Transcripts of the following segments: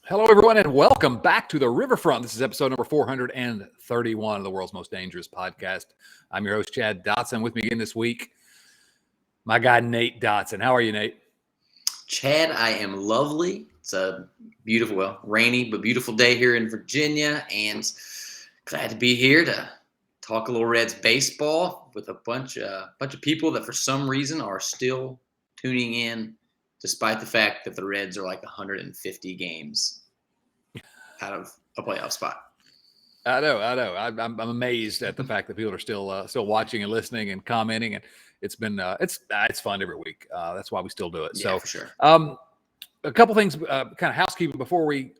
Hello, everyone, and welcome back to the Riverfront. This is episode number 431 of the world's most dangerous podcast. I'm your host, Chad Dotson. With me again this week, my guy, Nate Dotson. How are you, Nate? Chad, I am lovely. It's a beautiful, well, rainy but beautiful day here in Virginia, and glad to be here to talk a little Reds baseball with a bunch of people that for some reason are still tuning in, despite the fact that the Reds are like 150 games out of a playoff spot. I know. I'm amazed at the fact that people are still watching and listening and commenting, and it's been it's fun every week. That's why we still do it. Yeah, So, for sure. A couple things, kind of housekeeping before we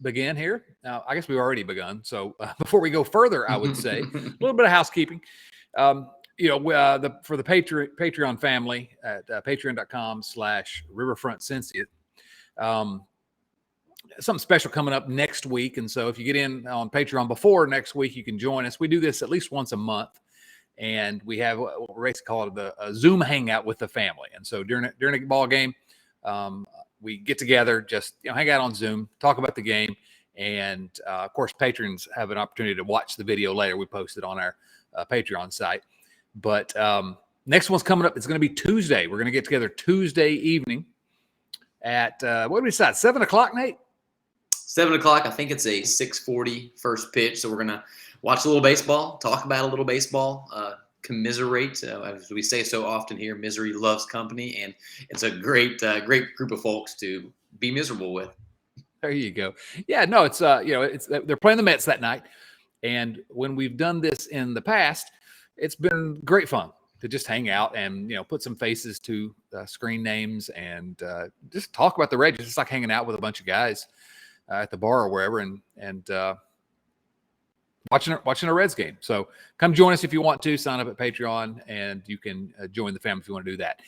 begin here. Now, I guess we've already begun. So before we go further, I would say a little bit of housekeeping. For the Patreon family at patreon.com/riverfrontcincy. Something special coming up next week. And so if you get in on Patreon before next week, you can join us. We do this at least once a month. And we have what we basically call it a Zoom hangout with the family. And so during a ball game, we get together, just hang out on Zoom, talk about the game. And of course, patrons have an opportunity to watch the video later. We post it on our Patreon site. But next one's coming up. It's going to be Tuesday. We're going to get together Tuesday evening at, what did we decide, 7 o'clock, Nate? 7 o'clock. I think it's a 6:40 first pitch. So we're going to watch a little baseball, talk about a little baseball, commiserate. As we say so often here, misery loves company. And it's a great group of folks to be miserable with. There you go. Yeah, no, it's they're playing the Mets that night. And when we've done this in the past, it's been great fun to just hang out and, put some faces to screen names and just talk about the Reds. It's like hanging out with a bunch of guys at the bar or wherever and watching a Reds game. So come join us if you want to. Sign up at Patreon and you can join the family if you want to do that.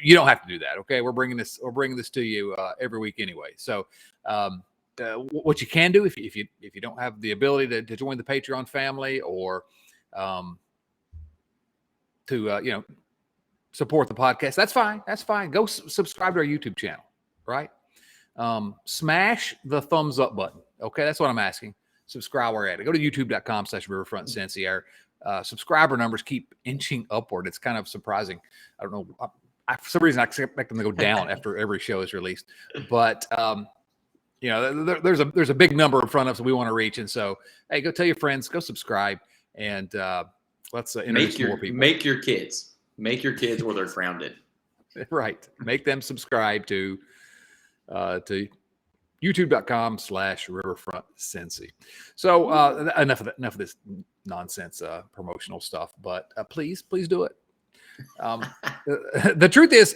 You don't have to do that. Okay. We're bringing this to you every week anyway. So what you can do if you don't have the ability to join the Patreon family or to support the podcast, that's fine. Go subscribe to our YouTube channel, right? Smash the thumbs up button. Okay. That's what I'm asking. Subscribe where at it. Go to youtube.com/riverfrontcincy. Our subscriber numbers keep inching upward. It's kind of surprising. I don't know. For some reason, I expect them to go down after every show is released. But there's a big number in front of us that we want to reach. And so, hey, go tell your friends, go subscribe, and let's introduce more people. Make your kids, or they're grounded. Right. Make them subscribe to youtube.com/riverfrontcincy. So enough of this nonsense promotional stuff, but please do it. The truth is,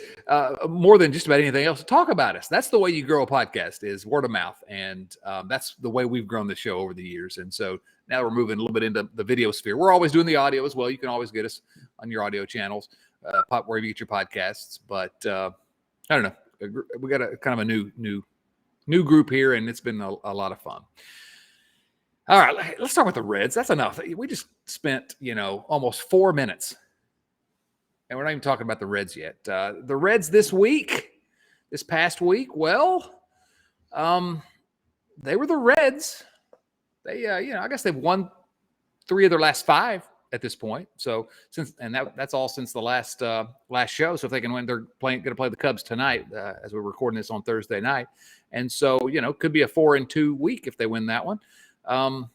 more than just about anything else, talk about us. That's the way you grow a podcast, is word of mouth. And that's the way we've grown the show over the years. And so now we're moving a little bit into the video sphere. We're always doing the audio as well. You can always get us on your audio channels, wherever you get your podcasts. But I don't know. We got a kind of a new group here, and it's been a lot of fun. All right, let's start with the Reds. That's enough. We just spent, almost 4 minutes, and we're not even talking about the Reds yet. The Reds this past week, well, they were the Reds. They, I guess they've won 3 of their last 5 at this point. So that's all since the last show. So if they can win, they're going to play the Cubs tonight as we're recording this on Thursday night. And so, could be a 4-2 week if they win that one. And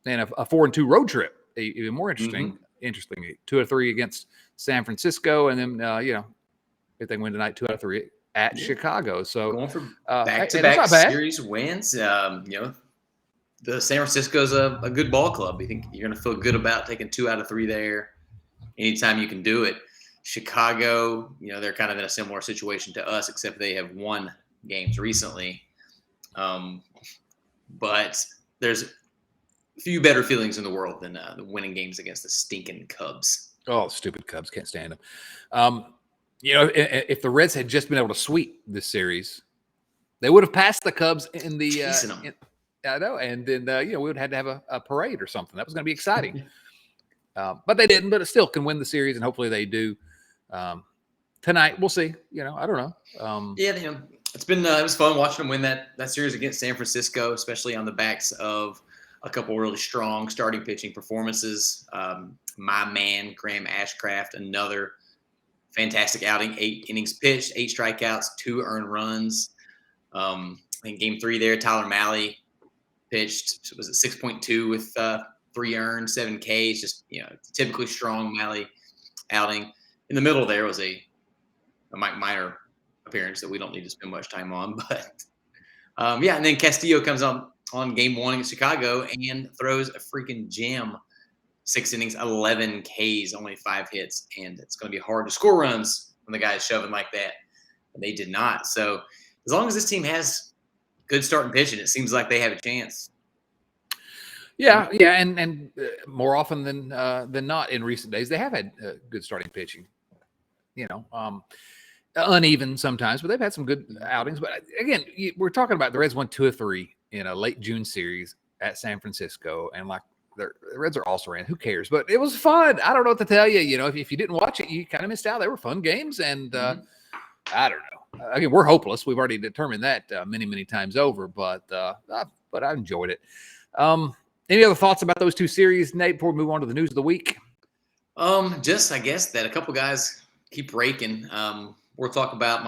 a 4-2 road trip, even more interesting. Mm-hmm. Interesting. 2 out of 3 against San Francisco. And then, if they win tonight, 2 out of 3 at Chicago. So going for back-to-back series wins. The San Francisco's a good ball club. You think you're going to feel good about taking 2 out of 3 there anytime you can do it. Chicago, they're kind of in a similar situation to us, except they have won games recently. But there's a few better feelings in the world than the winning games against the stinking Cubs. Oh, stupid Cubs. Can't stand them. If the Reds had just been able to sweep this series, they would have passed the Cubs in the I know, and then we would have had to have a parade or something. That was going to be exciting, but they didn't. But it still can win the series, and hopefully they do tonight. We'll see. I don't know. It was fun watching them win that series against San Francisco, especially on the backs of a couple really strong starting pitching performances. My man, Graham Ashcraft, another fantastic outing, 8 innings pitched, 8 strikeouts, 2 earned runs. I think game 3 there, Tyler Malley pitched, was it 6.2 with 3 earned, 7 Ks, just, typically strong Malley outing. In the middle there was a Mike Minor appearance that we don't need to spend much time on, but and then Castillo comes on game 1 against Chicago and throws a freaking gem. 6 innings, 11 Ks, only 5 hits, and it's going to be hard to score runs when the guy's shoving like that. And they did not. So as long as this team has good starting pitching, it seems like they have a chance. Yeah, and more often than not in recent days, they have had good starting pitching. Uneven sometimes, but they've had some good outings. But again, we're talking about the Reds won 2-3 in a late June series at San Francisco, and like the Reds are also ran. Who cares? But it was fun. I don't know what to tell you. If you didn't watch it, you kind of missed out. They were fun games, and I don't know. Again, we're hopeless. We've already determined that many times over. But I enjoyed it. Any other thoughts about those two series, Nate? Before we move on to the news of the week. Just I guess that a couple guys keep raking. We'll talk about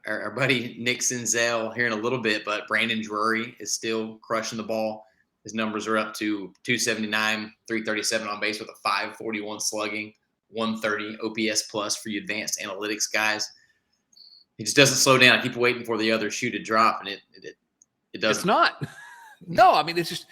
our buddy Nick Senzel here in a little bit, but Brandon Drury is still crushing the ball. His numbers are up to 279, 337 on base with a 541 slugging, 130 OPS plus for you advanced analytics guys. He just doesn't slow down. I keep waiting for the other shoe to drop, and it doesn't. It's not. No, I mean, it's just,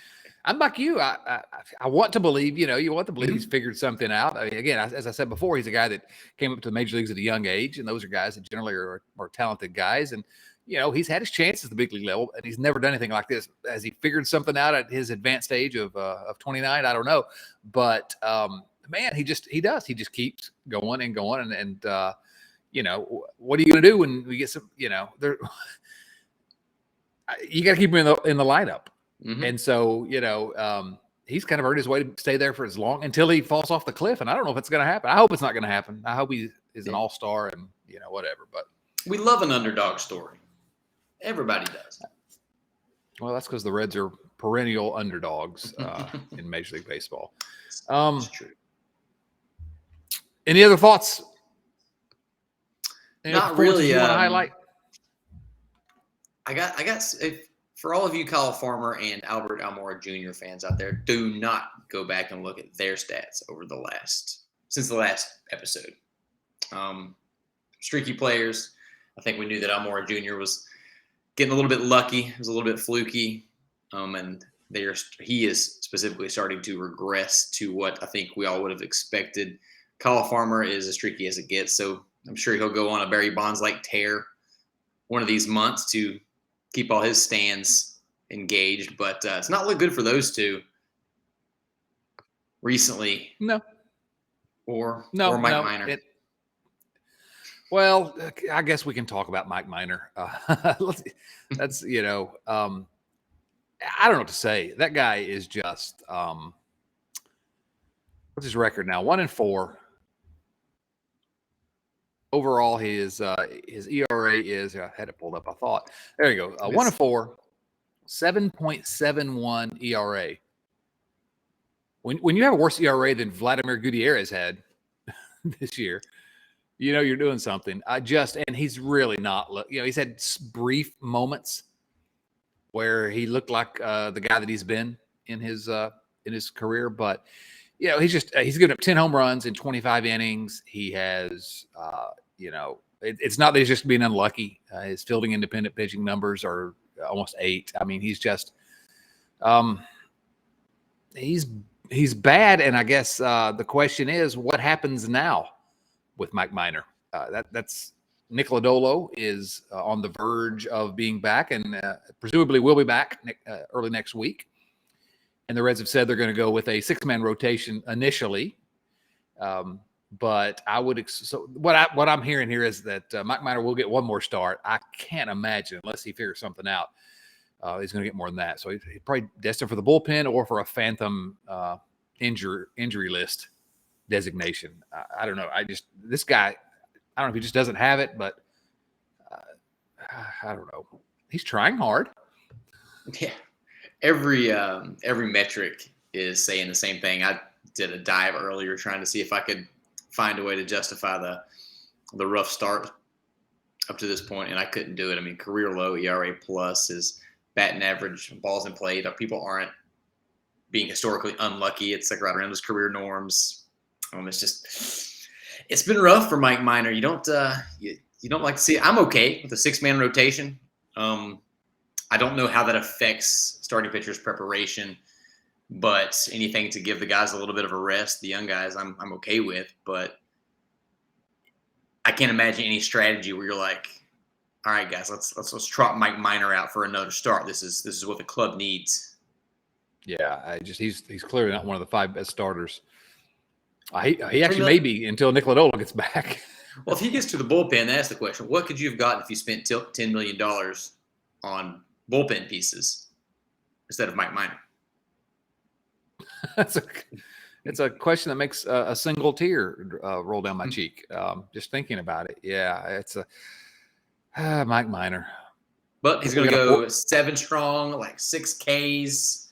I'm like you. I want to believe, you want to believe he's figured something out. I mean, again, as I said before, he's a guy that came up to the major leagues at a young age, and those are guys that generally are talented guys. And, he's had his chances at the big league level, and he's never done anything like this. Has he figured something out at his advanced age of 29? I don't know. But, man, he does. He just keeps going and going. And what are you going to do when we get some, you got to keep him in the lineup. Mm-hmm. And so, he's kind of earned his way to stay there for as long until he falls off the cliff. And I don't know if it's going to happen. I hope it's not going to happen. I hope he is an all-star and, whatever. But we love an underdog story. Everybody does. Well, that's because the Reds are perennial underdogs in Major League Baseball. That's true. Any other thoughts? Not really. You want to highlight? I got for all of you Kyle Farmer and Albert Almora Jr. fans out there, do not go back and look at their stats since the last episode. Streaky players. I think we knew that Almora Jr. was getting a little bit lucky. It was a little bit fluky. And he is specifically starting to regress to what I think we all would have expected. Kyle Farmer is as streaky as it gets, so I'm sure he'll go on a Barry Bonds-like tear one of these months to keep all his stands engaged. But it's not looked good for those two recently. No. Or Mike Minor. Well, I guess we can talk about Mike Minor. That's, I don't know what to say. That guy is just, what's his record now? 1-4. Overall, his ERA is, I had it pulled up, I thought. There you go. 1-4, 7.71 ERA. When you have a worse ERA than Vladimir Gutierrez had this year, you're doing something. And he's really not, he's had brief moments where he looked like the guy that he's been in his career, but he's given up 10 home runs in 25 innings. He has, it's not that he's just being unlucky. His fielding independent pitching numbers are almost 8. I mean, he's just, he's bad. And I guess the question is, what happens now with Mike Minor? That's Nick Lodolo is on the verge of being back and presumably will be back early next week. And the Reds have said they're going to go with a 6-man rotation initially. But I would what I'm hearing here is that Mike Minor will get one more start. I can't imagine, unless he figures something out, he's going to get more than that. So he's probably destined for the bullpen or for a phantom injury list designation. I don't know. This guy, I don't know if he just doesn't have it, but I don't know. He's trying hard. Yeah. Every metric is saying the same thing. I did a dive earlier trying to see if I could find a way to justify the rough start up to this point, and I couldn't do it. I mean, career low ERA plus, his batting average, balls in play. People aren't being historically unlucky. It's like right around his career norms. It's been rough for Mike Minor. You don't like to see it. I'm okay with a 6-man rotation. I don't know how that affects starting pitchers' preparation, but anything to give the guys a little bit of a rest, the young guys, I'm okay with. But I can't imagine any strategy where you're like, all right, guys, let's trot Mike Minor out for another start. This is what the club needs. Yeah, he's clearly not one of the 5 best starters. He actually may be until Nick Senzel gets back. Well, if he gets to the bullpen, that's the question. What could you have gotten if you spent $10 million on bullpen pieces instead of Mike Minor? It's a question that makes a single tear roll down my cheek. Just thinking about it. Yeah, it's Mike Minor. But he's going to go 7 strong, like 6 Ks,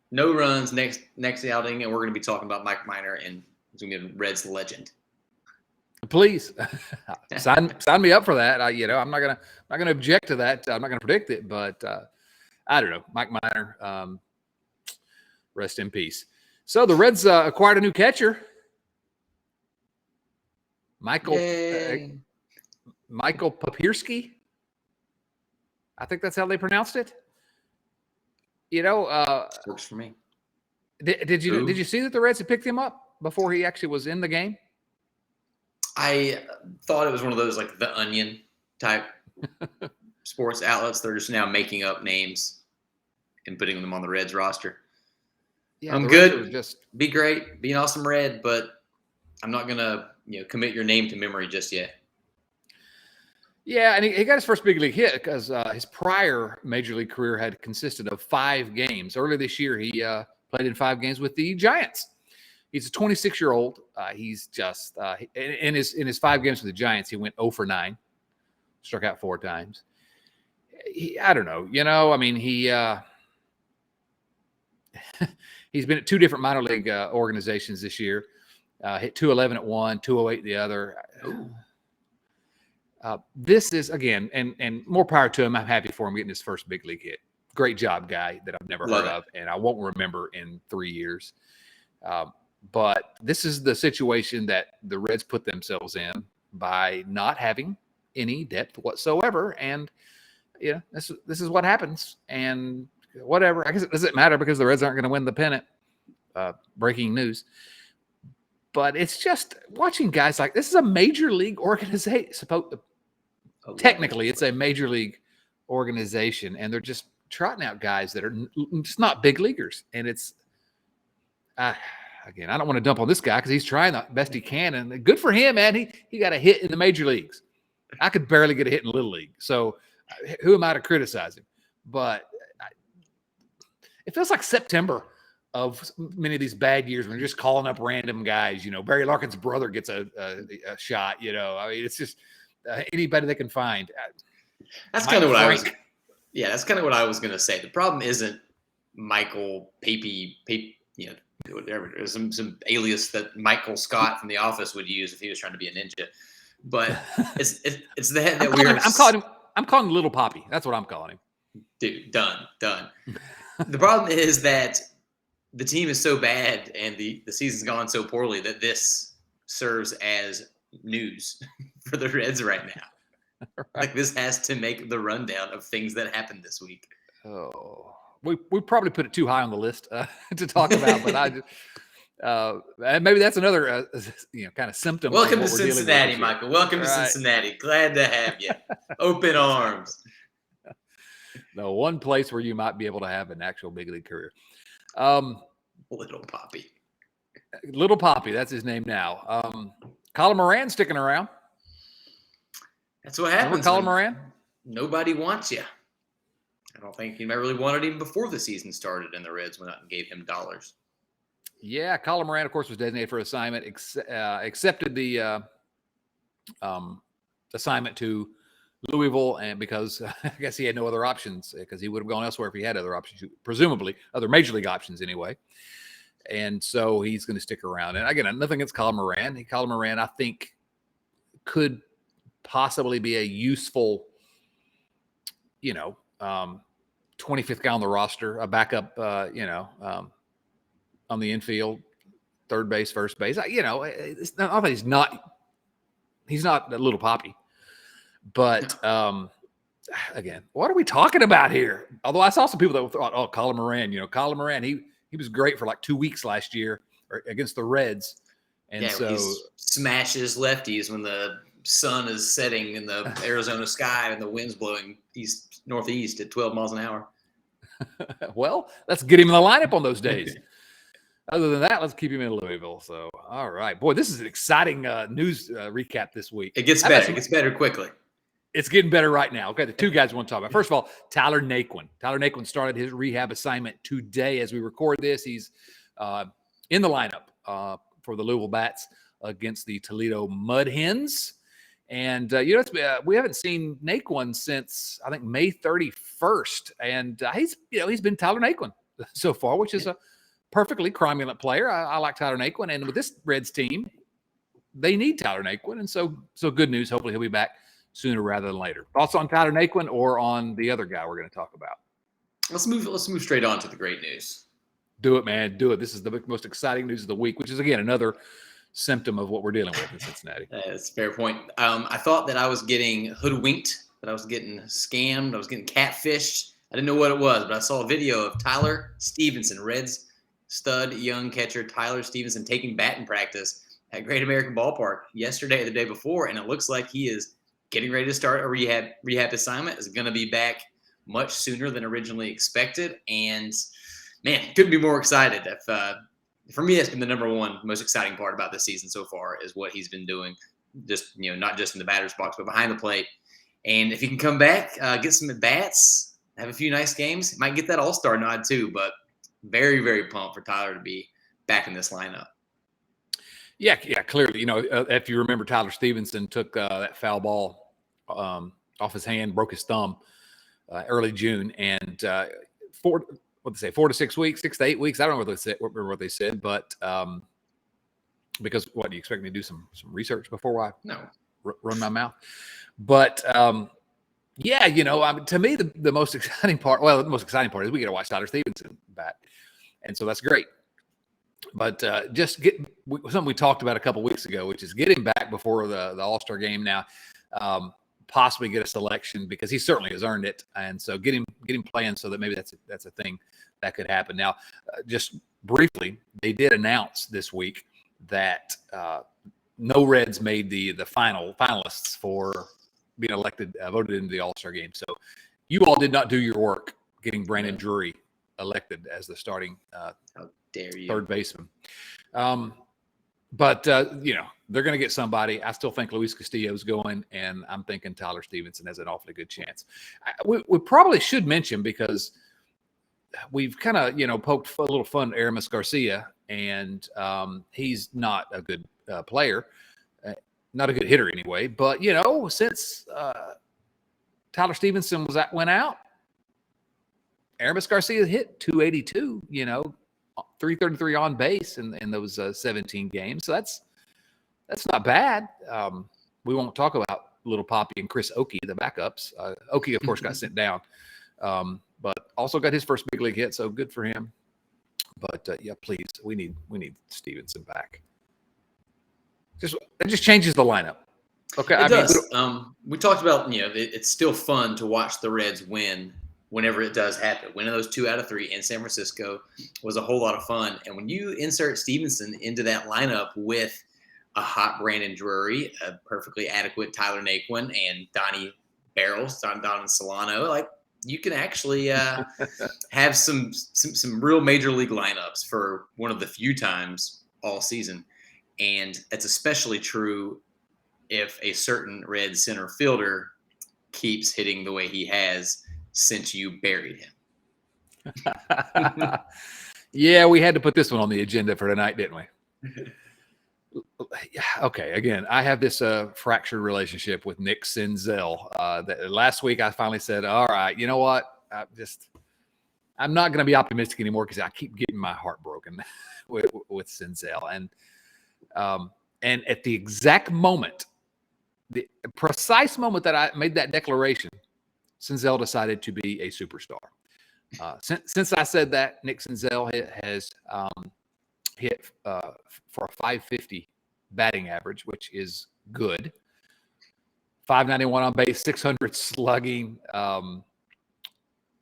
no runs next outing, and we're going to be talking about Mike Minor, and he's going to be a Reds legend. Please sign me up for that. I'm not gonna object to that. I'm not gonna predict it, but I don't know. Mike Minor, rest in peace. So the Reds acquired a new catcher, Michael Papierski. I think that's how they pronounced it. Works for me. Did you see that the Reds had picked him up before he actually was in the game? I thought it was one of those like The Onion type sports outlets. They're just now making up names and putting them on the Reds roster. Yeah, I'm good. Be great. Be an awesome Red, but I'm not gonna commit your name to memory just yet. Yeah, and he got his first big league hit because his prior major league career had consisted of 5 games. Earlier this year, he played in 5 games with the Giants. He's a 26-year-old. He's just in his 5 games with the Giants, he went 0 for 9, struck out 4 times. I don't know. I mean, he's been at 2 different minor league organizations this year. Hit 211 at one, 208 the other. This is again, and more power to him. I'm happy for him getting his first big league hit. Great job, guy that I've never heard of, and I won't remember in 3 years. But this is the situation that the Reds put themselves in by not having any depth whatsoever. And, this is what happens. And whatever. I guess it doesn't matter because the Reds aren't going to win the pennant. Breaking news. But it's just watching guys like this is a major league organization. Technically, it's a major league organization. And they're just trotting out guys that are just not big leaguers. And it's again, I don't want to dump on this guy because he's trying the best he can, and good for him, man. He got a hit in the major leagues. I could barely get a hit in Little League, so who am I to criticize him? But it feels like September of many of these bad years when you're just calling up random guys. Barry Larkin's brother gets a shot. I mean, it's just anybody they can find. That's kind of what I was. Yeah, that's kind of what I was going to say. The problem isn't Michael Pape, whatever it is, some alias that Michael Scott from The Office would use if he was trying to be a ninja. But it's the head that I'm calling him Little Poppy. That's what I'm calling him. Dude, done. The problem is that the team is so bad and the season's gone so poorly that this serves as news for the Reds right now. Right. Like this has to make the rundown of things that happened this week. Oh. We probably put it too high on the list to talk about, but I just maybe that's another kind of symptom. Welcome to Cincinnati, Michael. Welcome to Cincinnati. Glad to have you. Open arms. No, one place where you might be able to have an actual big league career. Little Poppy. Little Poppy, that's his name now. Colin Moran sticking around. That's what happens. Colin Moran? Nobody wants you. I don't think anybody really wanted him before the season started, and the Reds went out and gave him dollars. Yeah, Colin Moran, of course, was designated for assignment, accepted the assignment to Louisville, and because I guess he had no other options, because he would have gone elsewhere if he had other options, presumably other major league options anyway. And so he's going to stick around. And again, nothing against Colin Moran. Colin Moran, I think, could possibly be a useful, 25th guy on the roster, a backup, on the infield, third base, first base. It's not that he's not a little poppy, but again, what are we talking about here? Although I saw some people that thought, oh, Colin Moran, he was great for like 2 weeks last year against the Reds. And he smashes lefties when the sun is setting in the Arizona sky and the wind's blowing northeast at 12 miles an hour. Well, let's get him in the lineup on those days. Other than that, let's keep him in Louisville. So, all right. Boy, this is an exciting news recap this week. It gets better. It gets better quickly. It's getting better right now. Okay, the two guys I want to talk about. First of all, Tyler Naquin. Tyler Naquin started his rehab assignment today as we record this. He's in the lineup for the Louisville Bats against the Toledo Mud Hens. And, we haven't seen Naquin since, I think, May 31st. And he's been Tyler Naquin so far, which is a perfectly cromulent player. I like Tyler Naquin. And with this Reds team, they need Tyler Naquin. And so good news. Hopefully he'll be back sooner rather than later. Thoughts on Tyler Naquin or on the other guy we're going to talk about? Let's move straight on to the great news. Do it, man. Do it. This is the most exciting news of the week, which is, again, another symptom of what we're dealing with in Cincinnati. That's a fair point. I thought that I was getting hoodwinked, that I was getting scammed, I was getting catfished. I didn't know what it was, but I saw a video of Tyler Stevenson, Reds stud young catcher Tyler Stevenson, taking batting practice at Great American Ballpark yesterday or the day before, and it looks like he is getting ready to start a rehab assignment. Is going to be back much sooner than originally expected, and man, couldn't be more excited. For me, that's been the number one most exciting part about this season so far is what he's been doing, just not just in the batter's box, but behind the plate. And if he can come back, get some at bats, have a few nice games, might get that All-Star nod too. But very, very pumped for Tyler to be back in this lineup. Yeah, clearly. If you remember, Tyler Stevenson took that foul ball off his hand, broke his thumb early June, and 4 to 6 weeks, 6 to 8 weeks. I don't remember what they said, but because do you expect me to do some research before I run my mouth? But to me, the most exciting part, the most exciting part is we get to watch Tyler Stevenson back, and so that's great. But something we talked about a couple weeks ago, which is get him back before the All-Star game now. Possibly get a selection because he certainly has earned it, and so get him playing so that maybe that's a thing that could happen. Now, just briefly, they did announce this week that no Reds made the finalists for being voted into the All-Star game. So you all did not do your work getting Brandon Drury elected as the starting How dare you. third baseman. But they're going to get somebody. I still think Luis Castillo's going, and I'm thinking Tyler Stevenson has an awfully good chance. We probably should mention, because we've kind of, poked a little fun at Aramis Garcia, and he's not a good player, not a good hitter anyway. But, since Tyler Stevenson went out, Aramis Garcia hit 282, 333 on base in those 17 games. So that's not bad. We won't talk about Little Poppy and Chris Oakey, the backups. Oakey, of course, got sent down, but also got his first big league hit. So good for him. But please, we need Stevenson back. It just changes the lineup. Okay, it does. We talked about it's still fun to watch the Reds win whenever it does happen. Winning those 2 out of 3 in San Francisco was a whole lot of fun. And when you insert Stevenson into that lineup with a hot Brandon Drury, a perfectly adequate Tyler Naquin, and Donnie Barrels, Don Solano, you can actually have some real major league lineups for one of the few times all season. And that's especially true if a certain Red center fielder keeps hitting the way he has since you buried him. Yeah, we had to put this one on the agenda for tonight, didn't we? okay, again, I have this fractured relationship with Nick Senzel. That last week I finally said, all right, you know what? I'm not going to be optimistic anymore because I keep getting my heart broken with Senzel. And at the exact moment, the precise moment that I made that declaration, Senzel decided to be a superstar. Since I said that, Nick Senzel has hit for a 550 batting average, which is good. 591 on base, 600 slugging,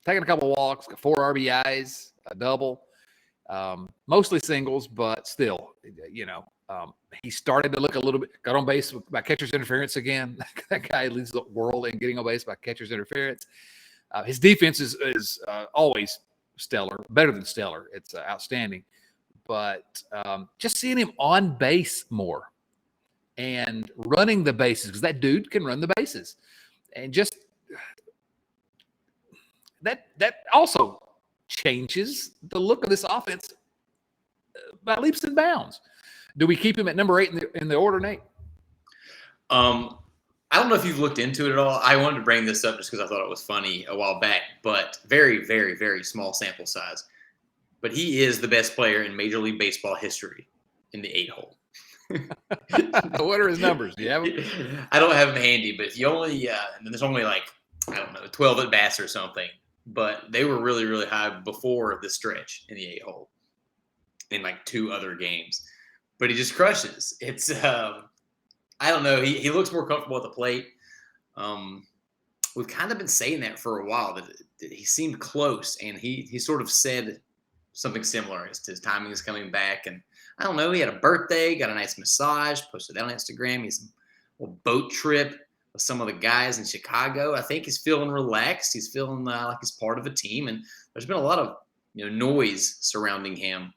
taking a couple walks, 4 RBIs, a double, mostly singles, but still, he started to look a little bit, got on base by catcher's interference again. That guy leads the world in getting on base by catcher's interference. His defense is always stellar, better than stellar. It's outstanding. But just seeing him on base more and running the bases, because that dude can run the bases, and just that also changes the look of this offense by leaps and bounds. Do we keep him at number 8 in the order, Nate? I don't know if you've looked into it at all. I wanted to bring this up just because I thought it was funny a while back, but very, very, very small sample size. But he is the best player in Major League Baseball history in the 8-hole. What are his numbers? Do you have them? I don't have them handy, but if you only there's only 12 at bats or something. But they were really, really high before the stretch in the 8-hole in 2 other games. But he just crushes. It's I don't know. He looks more comfortable at the plate. We've kind of been saying that for a while, that he seemed close, and he sort of said something similar as to his timing is coming back. And I don't know, he had a birthday, got a nice massage, posted that on Instagram. He's a little boat trip with some of the guys in Chicago. I think he's feeling relaxed. He's feeling like he's part of a team. And there's been a lot of noise surrounding him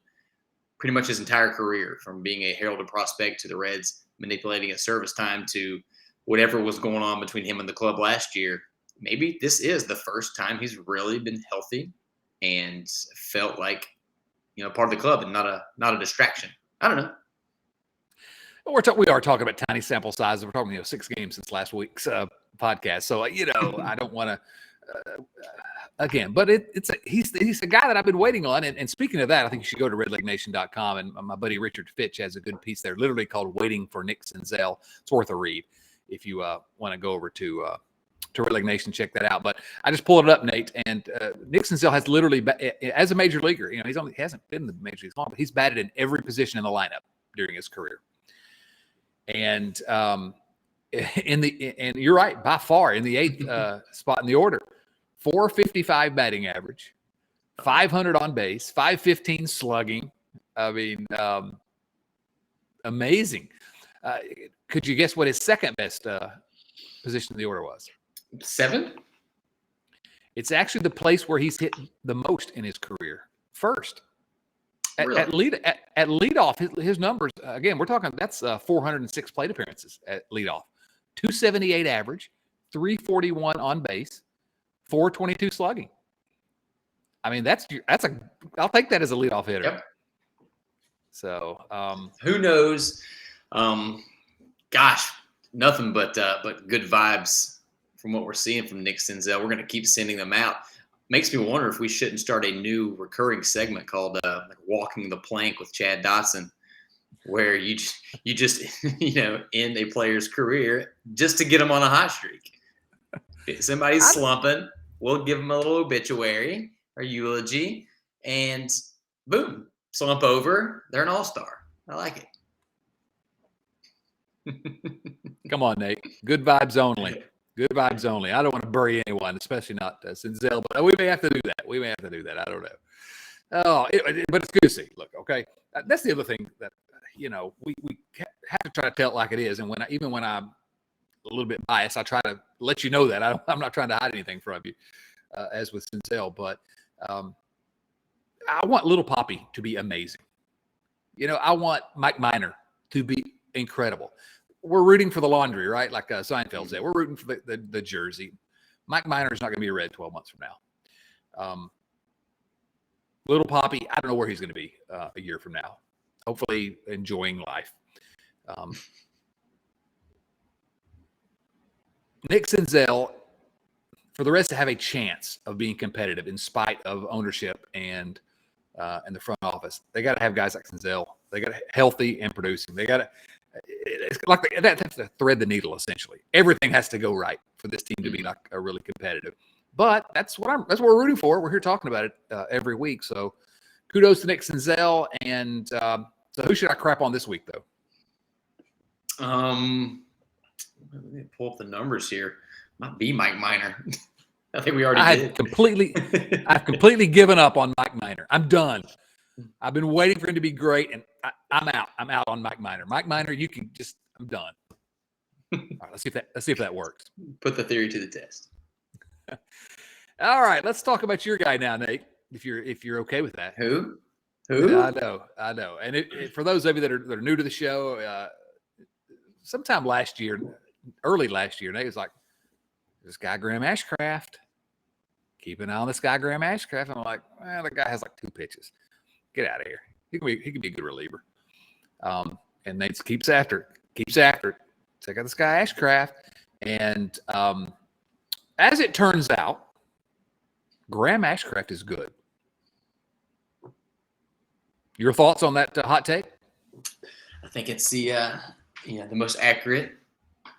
pretty much his entire career, from being a heralded prospect to the Reds manipulating his service time to whatever was going on between him and the club last year. Maybe this is the first time he's really been healthy and felt like, part of the club and not a distraction. I don't know. We are talking about tiny sample sizes. We're talking, 6 games since last week's podcast. So, I don't want to, again, but he's a guy that I've been waiting on. And speaking of that, I think you should go to redlegnation.com, and my buddy Richard Fitch has a good piece there, literally called "Waiting for Nick Senzel." It's worth a read if you want to go over to Red Leg Nation, check that out. But I just pulled it up, Nate, and Nick Senzel has literally, as a major leaguer, he hasn't been in the major leagues long, but he's batted in every position in the lineup during his career. And and you're right, by far in the 8th spot in the order, 455 batting average, 500 on base, 515 slugging. I mean, amazing. Could you guess what his second best position in the order was? 7? It's actually the place where he's hit the most in his career. First. Really? At leadoff, his numbers, again, we're talking, that's 406 plate appearances at leadoff. 278 average, 341 on base, 422 slugging. I mean, I'll take that as a leadoff hitter. Yep. So, who knows? Gosh, nothing but good vibes from what we're seeing from Nick Senzel. We're going to keep sending them out. Makes me wonder if we shouldn't start a new recurring segment called Walking the Plank with Chad Dotson, where you just end a player's career just to get them on a hot streak. If somebody's slumping, we'll give them a little obituary or eulogy, and boom, slump over. They're an all-star. I like it. Come on, Nate. Good vibes only. Good vibes only. I don't want to bury anyone, especially not Senzel, but we may have to do that. I don't know. But it's good to see. Look, okay. That's the other thing that, we have to try to tell it like it is. And even when I'm a little bit biased, I try to let you know that. I'm not trying to hide anything from you, as with Senzel. But I want Little Poppy to be amazing. I want Mike Minor to be incredible. We're rooting for the laundry, right? Like Seinfeld said, we're rooting for the jersey. Mike Minor is not going to be a Red 12 months from now. Little Poppy, I don't know where he's going to be a year from now. Hopefully enjoying life. Nick Senzel, for the Reds to have a chance of being competitive in spite of ownership and the front office, they got to have guys like Senzel. They got to healthy and producing. They got to. It's like that has to thread the needle. Essentially, everything has to go right for this team to be like a really competitive. But that's what we're rooting for. We're here talking about it every week. So, kudos to Nick Senzel. And so, who should I crap on this week, though? Let me pull up the numbers here. Might be Mike Minor. I think we already did. I've completely given up on Mike Minor. I'm done. I've been waiting for him to be great, and I'm out. I'm out on Mike Minor. Mike Minor, you can just. I'm done. All right, let's see if that works. Put the theory to the test. All right, let's talk about your guy now, Nate. If you're okay with that. Who? I know. And for those of you that are new to the show, sometime early last year, Nate was like, "This guy Graham Ashcraft. Keep an eye on this guy Graham Ashcraft." I'm like, "Well, the guy has like 2 pitches. Get out of here. He can be a good reliever." And Nate keeps after it. Check out this guy Ashcraft. And as it turns out, Graham Ashcraft is good. Your thoughts on that hot take? I think it's the most accurate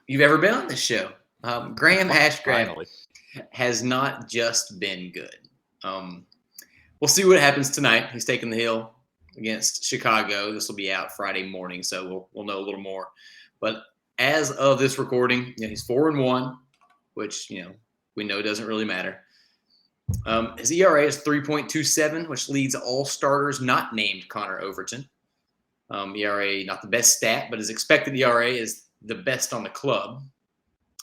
you've ever been on this show. Graham Ashcraft has not just been good. We'll see what happens tonight. He's taking the hill against Chicago. This will be out Friday morning, so we'll know a little more. But as of this recording, he's 4-1, which we know doesn't really matter. His ERA is 3.27, which leads all starters not named Connor Overton. ERA, not the best stat, but his expected ERA is the best on the club.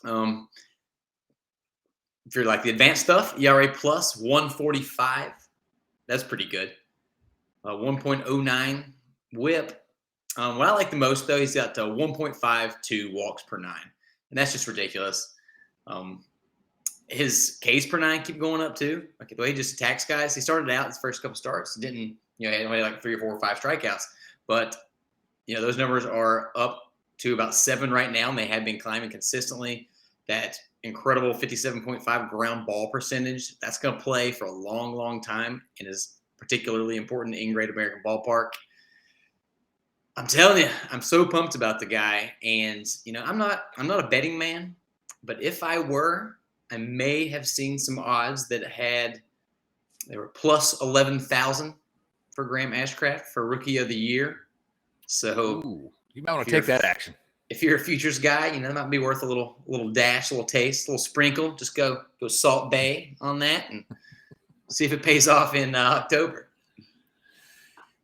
If you're like the advanced stuff, ERA plus 145. That's pretty good. 1.09 whip. What I like the most, though, he's got 1.52 walks per 9. And that's just ridiculous. His Ks per 9 keep going up, too. Like the way he just attacks guys. He started out his first couple starts. He had only like 3 or 4 or 5 strikeouts. But, those numbers are up to about 7 right now, and they have been climbing consistently. That incredible 57.5 ground ball percentage, that's going to play for a long, long time and is particularly important in Great American Ballpark. I'm telling you, I'm so pumped about the guy. And, I'm not a betting man, but if I were, I may have seen some odds that they were plus 11,000 for Graham Ashcraft for Rookie of the Year. So you might want to take that action. If you're a futures guy, that might be worth a little dash, a little taste, a little sprinkle. Just go Salt Bay on that and see if it pays off in October.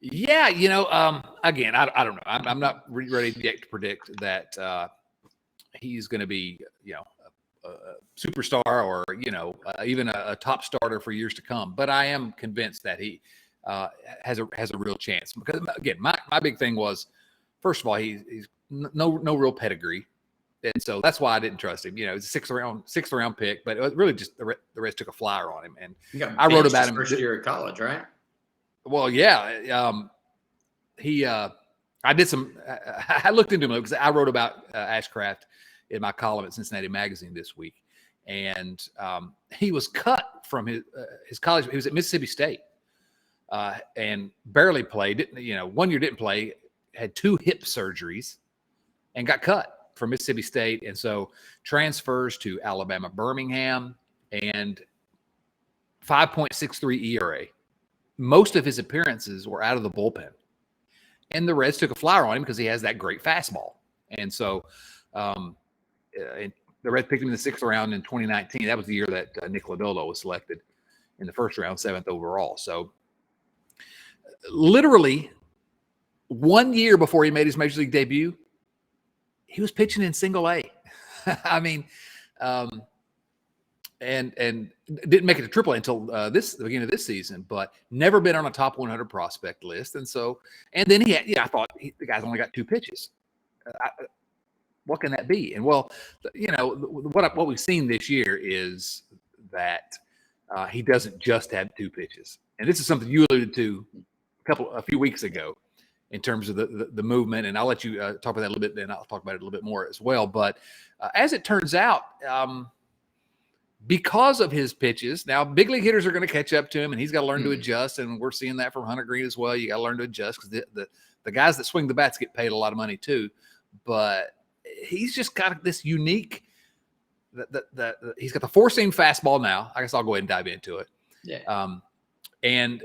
Yeah, again, I don't know. I'm not ready yet to predict that he's going to be, a superstar or even a top starter for years to come. But I am convinced that he has a real chance. Because again, my big thing was, first of all, he's no real pedigree, and so that's why I didn't trust him. It's a sixth round pick, but it was really just the Reds took a flyer on him. And I wrote about him first year of college, right? Well, yeah, I did some. I looked into him because I wrote about Ashcraft in my column at Cincinnati Magazine this week, and he was cut from his college. He was at Mississippi State, and barely played. 1 year didn't play. Had 2 hip surgeries, and got cut from Mississippi State, and so transfers to Alabama Birmingham, and 5.63 ERA. Most of his appearances were out of the bullpen, and the Reds took a flyer on him because he has that great fastball. And so the Reds picked him in the 6th round in 2019. That was the year that Nick Lodolo was selected in the 1st round, 7th overall. So literally 1 year before he made his Major League debut, he was pitching in Single A. I mean, and didn't make it to Triple A until the beginning of this season, but never been on a top 100 prospect list. And then I thought the guy's only got 2 pitches. What can that be? And what we've seen this year is that he doesn't just have 2 pitches. And this is something you alluded to a few weeks ago. in terms of the movement. And I'll let you talk about that a little bit, and I'll talk about it a little bit more as well. But as it turns out, because of his pitches, now big league hitters are going to catch up to him, and he's got to learn to adjust. And we're seeing that from Hunter Green as well. You got to learn to adjust because the guys that swing the bats get paid a lot of money too. But he's just got this unique. He's got the 4-seam fastball now. I guess I'll go ahead and dive into it. Yeah. And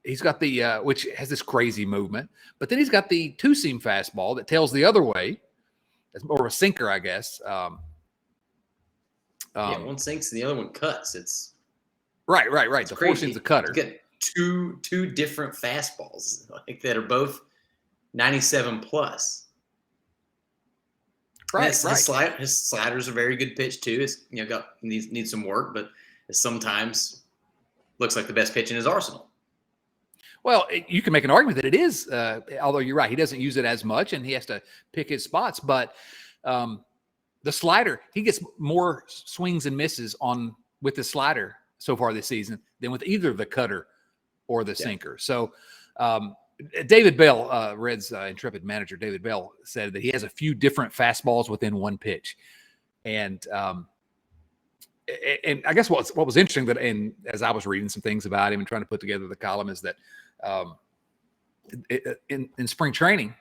he's got the which has this crazy movement, but then he's got the 2-seam fastball that tails the other way. It's more of a sinker, I guess. One sinks and the other one cuts. It's right. The 4-seam's a cutter. He's got two different fastballs like that are both 97 plus. Right. His slider's a very good pitch too. It's needs some work, but it sometimes looks like the best pitch in his arsenal. Well, you can make an argument that it is, although you're right, he doesn't use it as much, and he has to pick his spots. But the slider, he gets more swings and misses with the slider so far this season than with either the cutter or the sinker. So David Bell, Reds intrepid manager David Bell, said that he has a few different fastballs within one pitch. And I guess what was interesting that, and as I was reading some things about him and trying to put together the column, is that in spring training,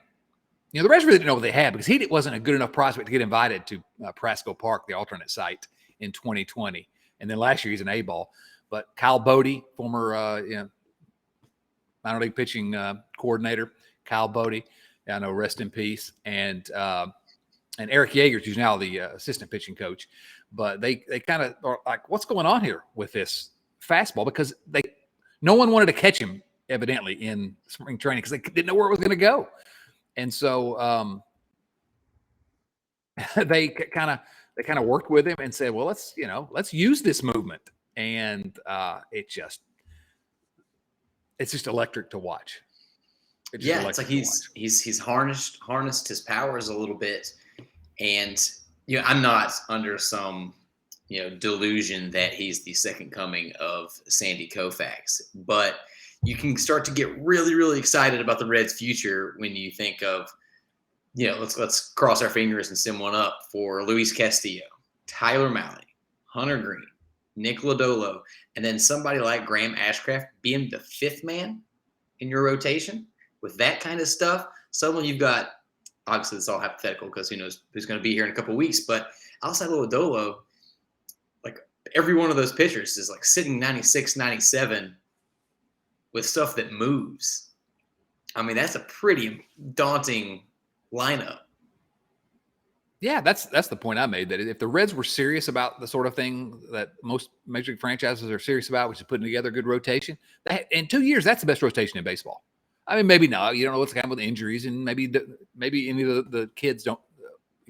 the Reds really didn't know what they had because he wasn't a good enough prospect to get invited to Prasco Park, the alternate site, in 2020. And then last year he's an A-ball. But Kyle Bodie, former minor league pitching coordinator, Kyle Bodie, I know, rest in peace, and Eric Yeagers, who's now the assistant pitching coach. But they kind of are like, what's going on here with this fastball? Because no one wanted to catch him, evidently, in spring training because they didn't know where it was going to go. And so they kind of worked with him and said, well, let's use this movement. And it's just electric to watch. It's like he's harnessed his powers a little bit. And I'm not under some delusion that he's the second coming of Sandy Koufax, but you can start to get really, really excited about the Reds' future when you think of, let's cross our fingers and send one up for Luis Castillo, Tyler Mahle, Hunter Green, Nick Lodolo, and then somebody like Graham Ashcraft being the fifth man in your rotation with that kind of stuff. Someone you've got, obviously it's all hypothetical because who knows who's going to be here in a couple of weeks, but outside of Lodolo, like every one of those pitchers is like sitting 96, 97 with stuff that moves. I mean, that's a pretty daunting lineup. Yeah, that's the point I made, that if the Reds were serious about the sort of thing that most major league franchises are serious about, which is putting together a good rotation, in 2 years, that's the best rotation in baseball. I mean, maybe not. You don't know what's going to happen with injuries, and maybe any of the kids don't,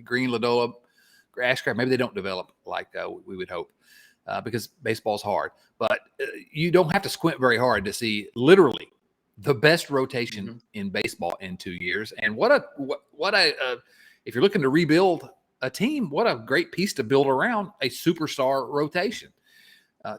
Green, Lodolo, Ashcraft, maybe they don't develop like we would hope because baseball's hard. But you don't have to squint very hard to see literally the best rotation in baseball in 2 years. And what a if you're looking to rebuild a team, what a great piece to build around a superstar rotation.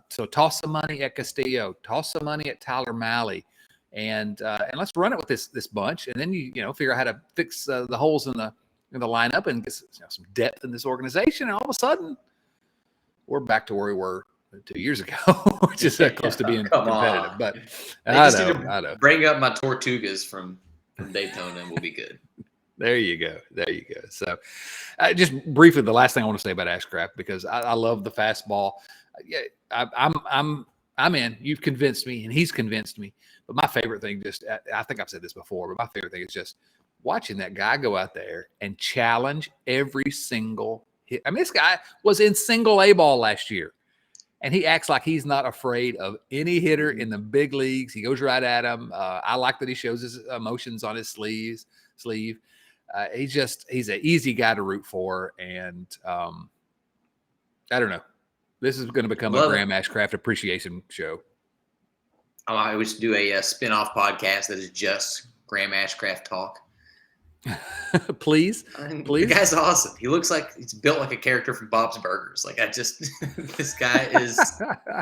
So toss some money at Castillo, toss some money at Tyler Mahle, and let's run it with this bunch. And then you figure out how to fix the holes in the lineup and get some depth in this organization. And all of a sudden, we're back to where we were 2 years ago, which is close to being competitive. But I know. Bring up my Tortugas from Daytona, and we'll be good. There you go. So just briefly, the last thing I want to say about Ashcraft, because I love the fastball. Yeah, I'm in. You've convinced me, and he's convinced me. But my favorite thing, I think I've said this before, but my favorite thing is just watching that guy go out there and challenge every single hit. I mean, this guy was in single A ball last year, and he acts like he's not afraid of any hitter in the big leagues. He goes right at him. I like that he shows his emotions on his sleeve. He's an easy guy to root for, and I don't know. This is going to become a Graham Ashcraft appreciation show. I wish to do a spin-off podcast that is just Graham Ashcraft talk. Please. The guy's awesome. He looks like he's built like a character from Bob's Burgers. Like this guy is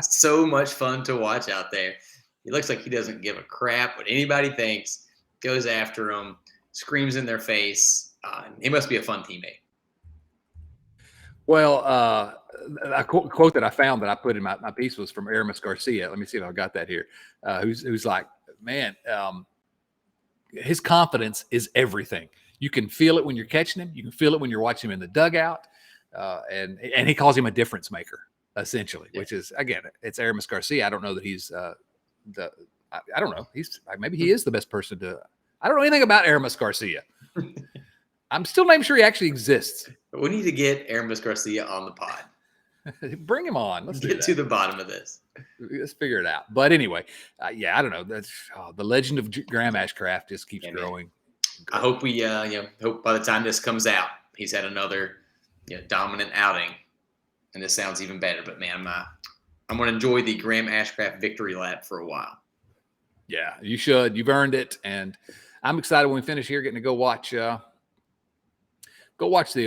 so much fun to watch out there. He looks like he doesn't give a crap what anybody thinks. goes after them, screams in their face. He must be a fun teammate. Well, a quote that I found that I put in my piece was from Aramis Garcia. Let me see if I've got that here. Who's like, man, his confidence is everything. You can feel it when you're catching him. You can feel it when you're watching him in the dugout. And he calls him a difference maker, essentially, which is, again, it's Aramis Garcia. I don't know that he's I don't know. Maybe he is the best person to. I don't know anything about Aramis Garcia. I'm still not even sure he actually exists. But we need to get Aramis Garcia on the pod. Bring him on. Let's get to the bottom of this. Let's figure it out. But anyway, I don't know. That's the legend of Graham Ashcraft just keeps growing. I hope we, hope by the time this comes out, he's had another dominant outing, and this sounds even better. But man, I'm going to enjoy the Graham Ashcraft victory lap for a while. Yeah, you should. You've earned it, and I'm excited when we finish here, getting to go watch the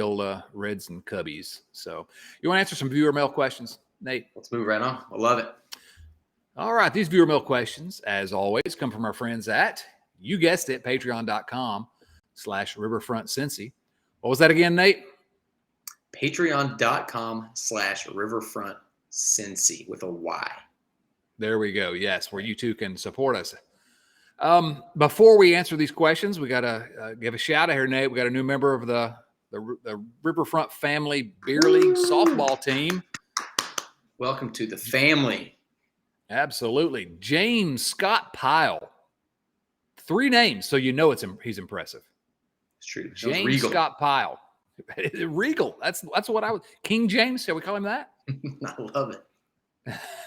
old Reds and Cubbies. So you want to answer some viewer mail questions, Nate? Let's move right on. I love it. All right. These viewer mail questions, as always, come from our friends at, you guessed it, patreon.com/RiverfrontCincy. What was that again, Nate? Patreon.com/RiverfrontCincy with a Y. There we go. Yes, where you too can support us. Before we answer these questions, we got to give a shout out here, Nate. We got a new member of the Riverfront family beer league softball team. Welcome to the family. Absolutely. James Scott Pyle. 3 names, so you know he's impressive. It's true. James Scott Pyle. Regal. That's what I was. King James, shall we call him that? I love it.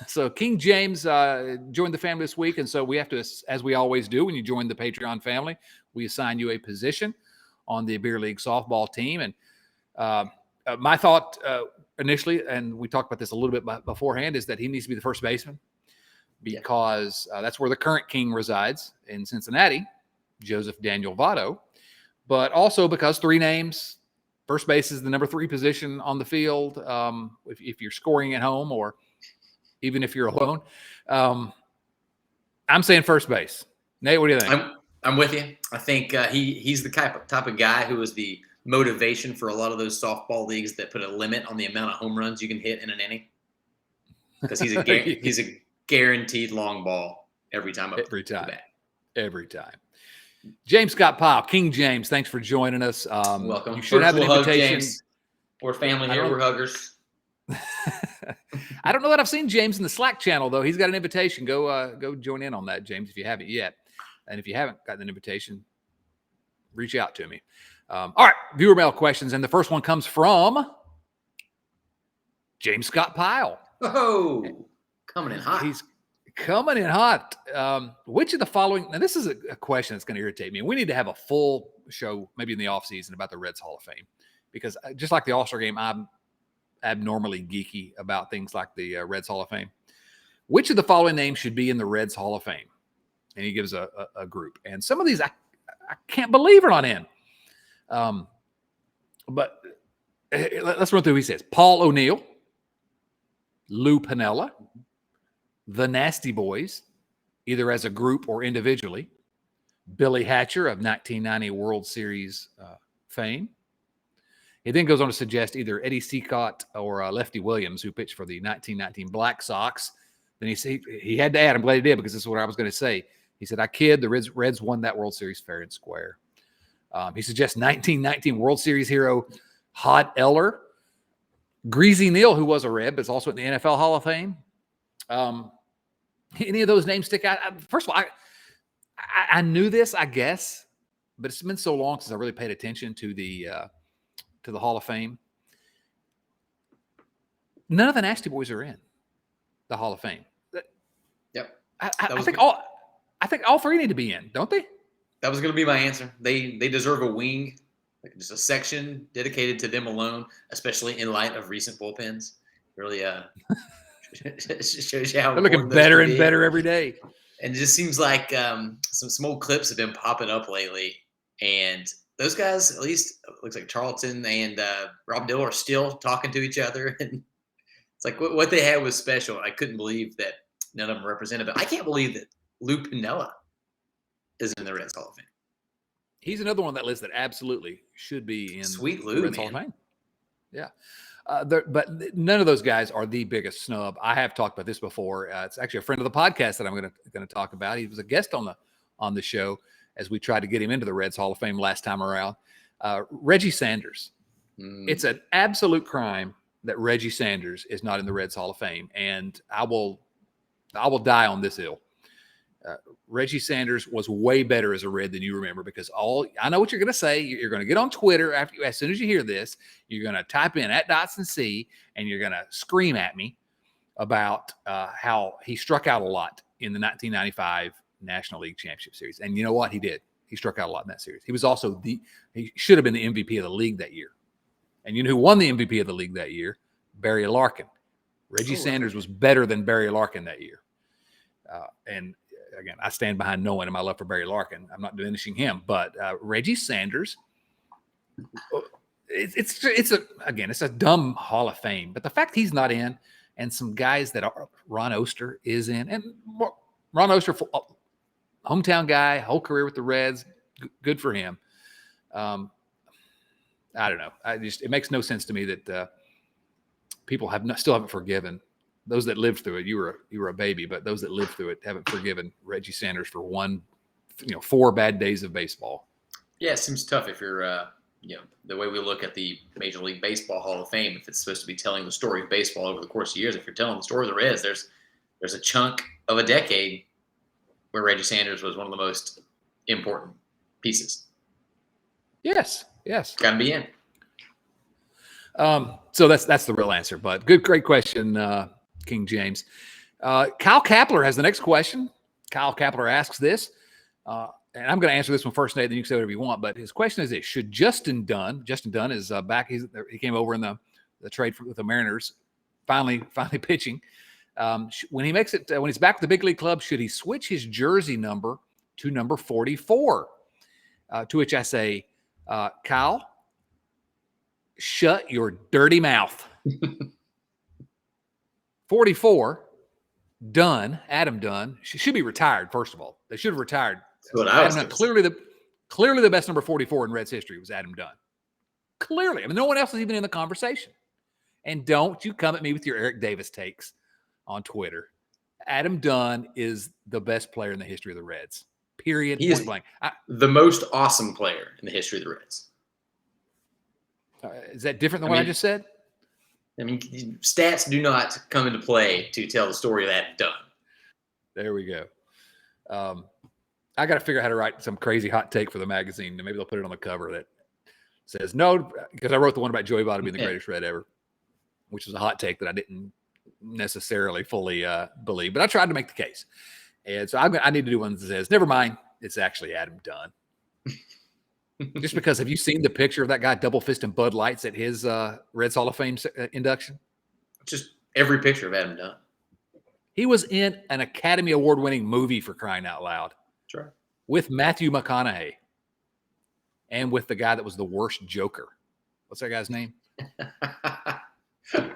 So King James joined the family this week, and so we have to, as we always do when you join the Patreon family, we assign you a position on the beer league softball team. And my thought initially, and we talked about this a little bit beforehand, is that he needs to be the first baseman because that's where the current king resides in Cincinnati, Joseph Daniel Votto, but also because 3 names. First base is the number 3 position on the field if you're scoring at home or even if you're alone. I'm saying first base. Nate, what do you think? I'm with you. I think he's the type of guy who is the motivation for a lot of those softball leagues that put a limit on the amount of home runs you can hit in an inning. Because he's a guaranteed long ball every time. Every time. James Scott Pyle, King James, thanks for joining us. Welcome. You should have an invitation. We're family here. We're huggers. I don't know that I've seen James in the Slack channel, though. He's got an invitation. Go join in on that, James, if you haven't yet. And if you haven't gotten an invitation, reach out to me. All right, viewer mail questions. And the first one comes from James Scott Pyle. Oh, coming in hot. He's coming in hot. Which of the following, now this is a question that's going to irritate me. We need to have a full show, maybe in the offseason, about the Reds Hall of Fame. Because just like the All-Star game, I'm abnormally geeky about things like the Reds Hall of Fame. Which of the following names should be in the Reds Hall of Fame? And he gives a group. And some of these I can't believe are not in. But let's run through who he says. Paul O'Neill, Lou Piniella, the Nasty Boys, either as a group or individually, Billy Hatcher of 1990 World Series fame. He then goes on to suggest either Eddie Seacott or Lefty Williams, who pitched for the 1919 Black Sox. Then he had to add, I'm glad he did, because this is what I was going to say. He said, I kid, the Reds won that World Series fair and square. He suggests 1919 World Series hero Hod Eller, Greasy Neal, who was a Red, but is also in the NFL Hall of Fame. Any of those names stick out? First of all, I knew this, I guess, but it's been so long since I really paid attention to the Hall of Fame. None of the Nasty Boys are in the Hall of Fame. Yep. I think all 3 need to be in, don't they? That was going to be my answer. They deserve a wing, just a section dedicated to them alone, especially in light of recent bullpens. Really shows you how they're looking better and better every day. And it just seems like some old clips have been popping up lately. And those guys, at least it looks like Charlton and Rob Diller are still talking to each other. And it's like what they had was special. I couldn't believe that none of them represented. But I can't believe that Lou Piniella is in the Reds Hall of Fame. He's another one on that list that absolutely should be in Sweet the Lou, Reds Hall of man. Fame. Yeah. But none of those guys are the biggest snub. I have talked about this before. It's actually a friend of the podcast that I'm going to talk about. He was a guest on the show as we tried to get him into the Reds Hall of Fame last time around. Reggie Sanders. It's an absolute crime that Reggie Sanders is not in the Reds Hall of Fame, and I will die on this hill. Reggie Sanders was way better as a Red than you remember, because I know what you're going to say. You're going to get on Twitter as soon as you hear this. You're going to type in @DotsonC, and you're going to scream at me about how he struck out a lot in the 1995 National League Championship Series. And you know what? He did. He struck out a lot in that series. He was also he should have been the MVP of the league that year. And you know who won the MVP of the league that year? Barry Larkin. Reggie Sanders was better than Barry Larkin that year. And again, I stand behind knowing my love for Barry Larkin. I'm not diminishing him, but Reggie Sanders, it's a dumb Hall of Fame. But the fact he's not in, and some guys that are, Ron Oster is in, and Ron Oster, hometown guy, whole career with the Reds, good for him. I don't know. It makes no sense to me that people still haven't forgiven those that lived through it. You were a baby, but those that lived through it haven't forgiven Reggie Sanders for 4 bad days of baseball. Yeah, it seems tough if you're, the way we look at the Major League Baseball Hall of Fame. If it's supposed to be telling the story of baseball over the course of years, if you're telling the story of the Reds, there's a chunk of a decade where Reggie Sanders was one of the most important pieces. Yes. Got to be in. So that's the real answer. But great question, King James. Kyle Kapler has the next question. Kyle Kapler asks this, and I'm going to answer this one first, Nate, then you can say whatever you want. But his question is this: should Justin Dunn is back? He came over in the trade with the Mariners, finally pitching. When he's back with the big league club, should he switch his jersey number to number 44? To which I say, Kyle, shut your dirty mouth. 44, Adam Dunn, should be retired, first of all. They should have retired. Adam Dunn, clearly the best number 44 in Reds history was Adam Dunn. Clearly. I mean, no one else is even in the conversation. And don't you come at me with your Eric Davis takes on Twitter. Adam Dunn is the best player in the history of the Reds. Period. He is blank. the most awesome player in the history of the Reds. Is that different than what I just said? I mean, stats do not come into play to tell the story of Adam Dunn. There we go. I got to figure out how to write some crazy hot take for the magazine. Maybe they'll put it on the cover that says no, because I wrote the one about Joey Votto being the greatest Red ever, which was a hot take that I didn't necessarily fully believe, but I tried to make the case. And so I need to do one that says, never mind, it's actually Adam Dunn. Just because, have you seen the picture of that guy double fisting Bud Lights at his Reds Hall of Fame induction? Just every picture of Adam Dunn. He was in an Academy Award winning movie, for crying out loud. Sure. With Matthew McConaughey and with the guy that was the worst Joker. What's that guy's name?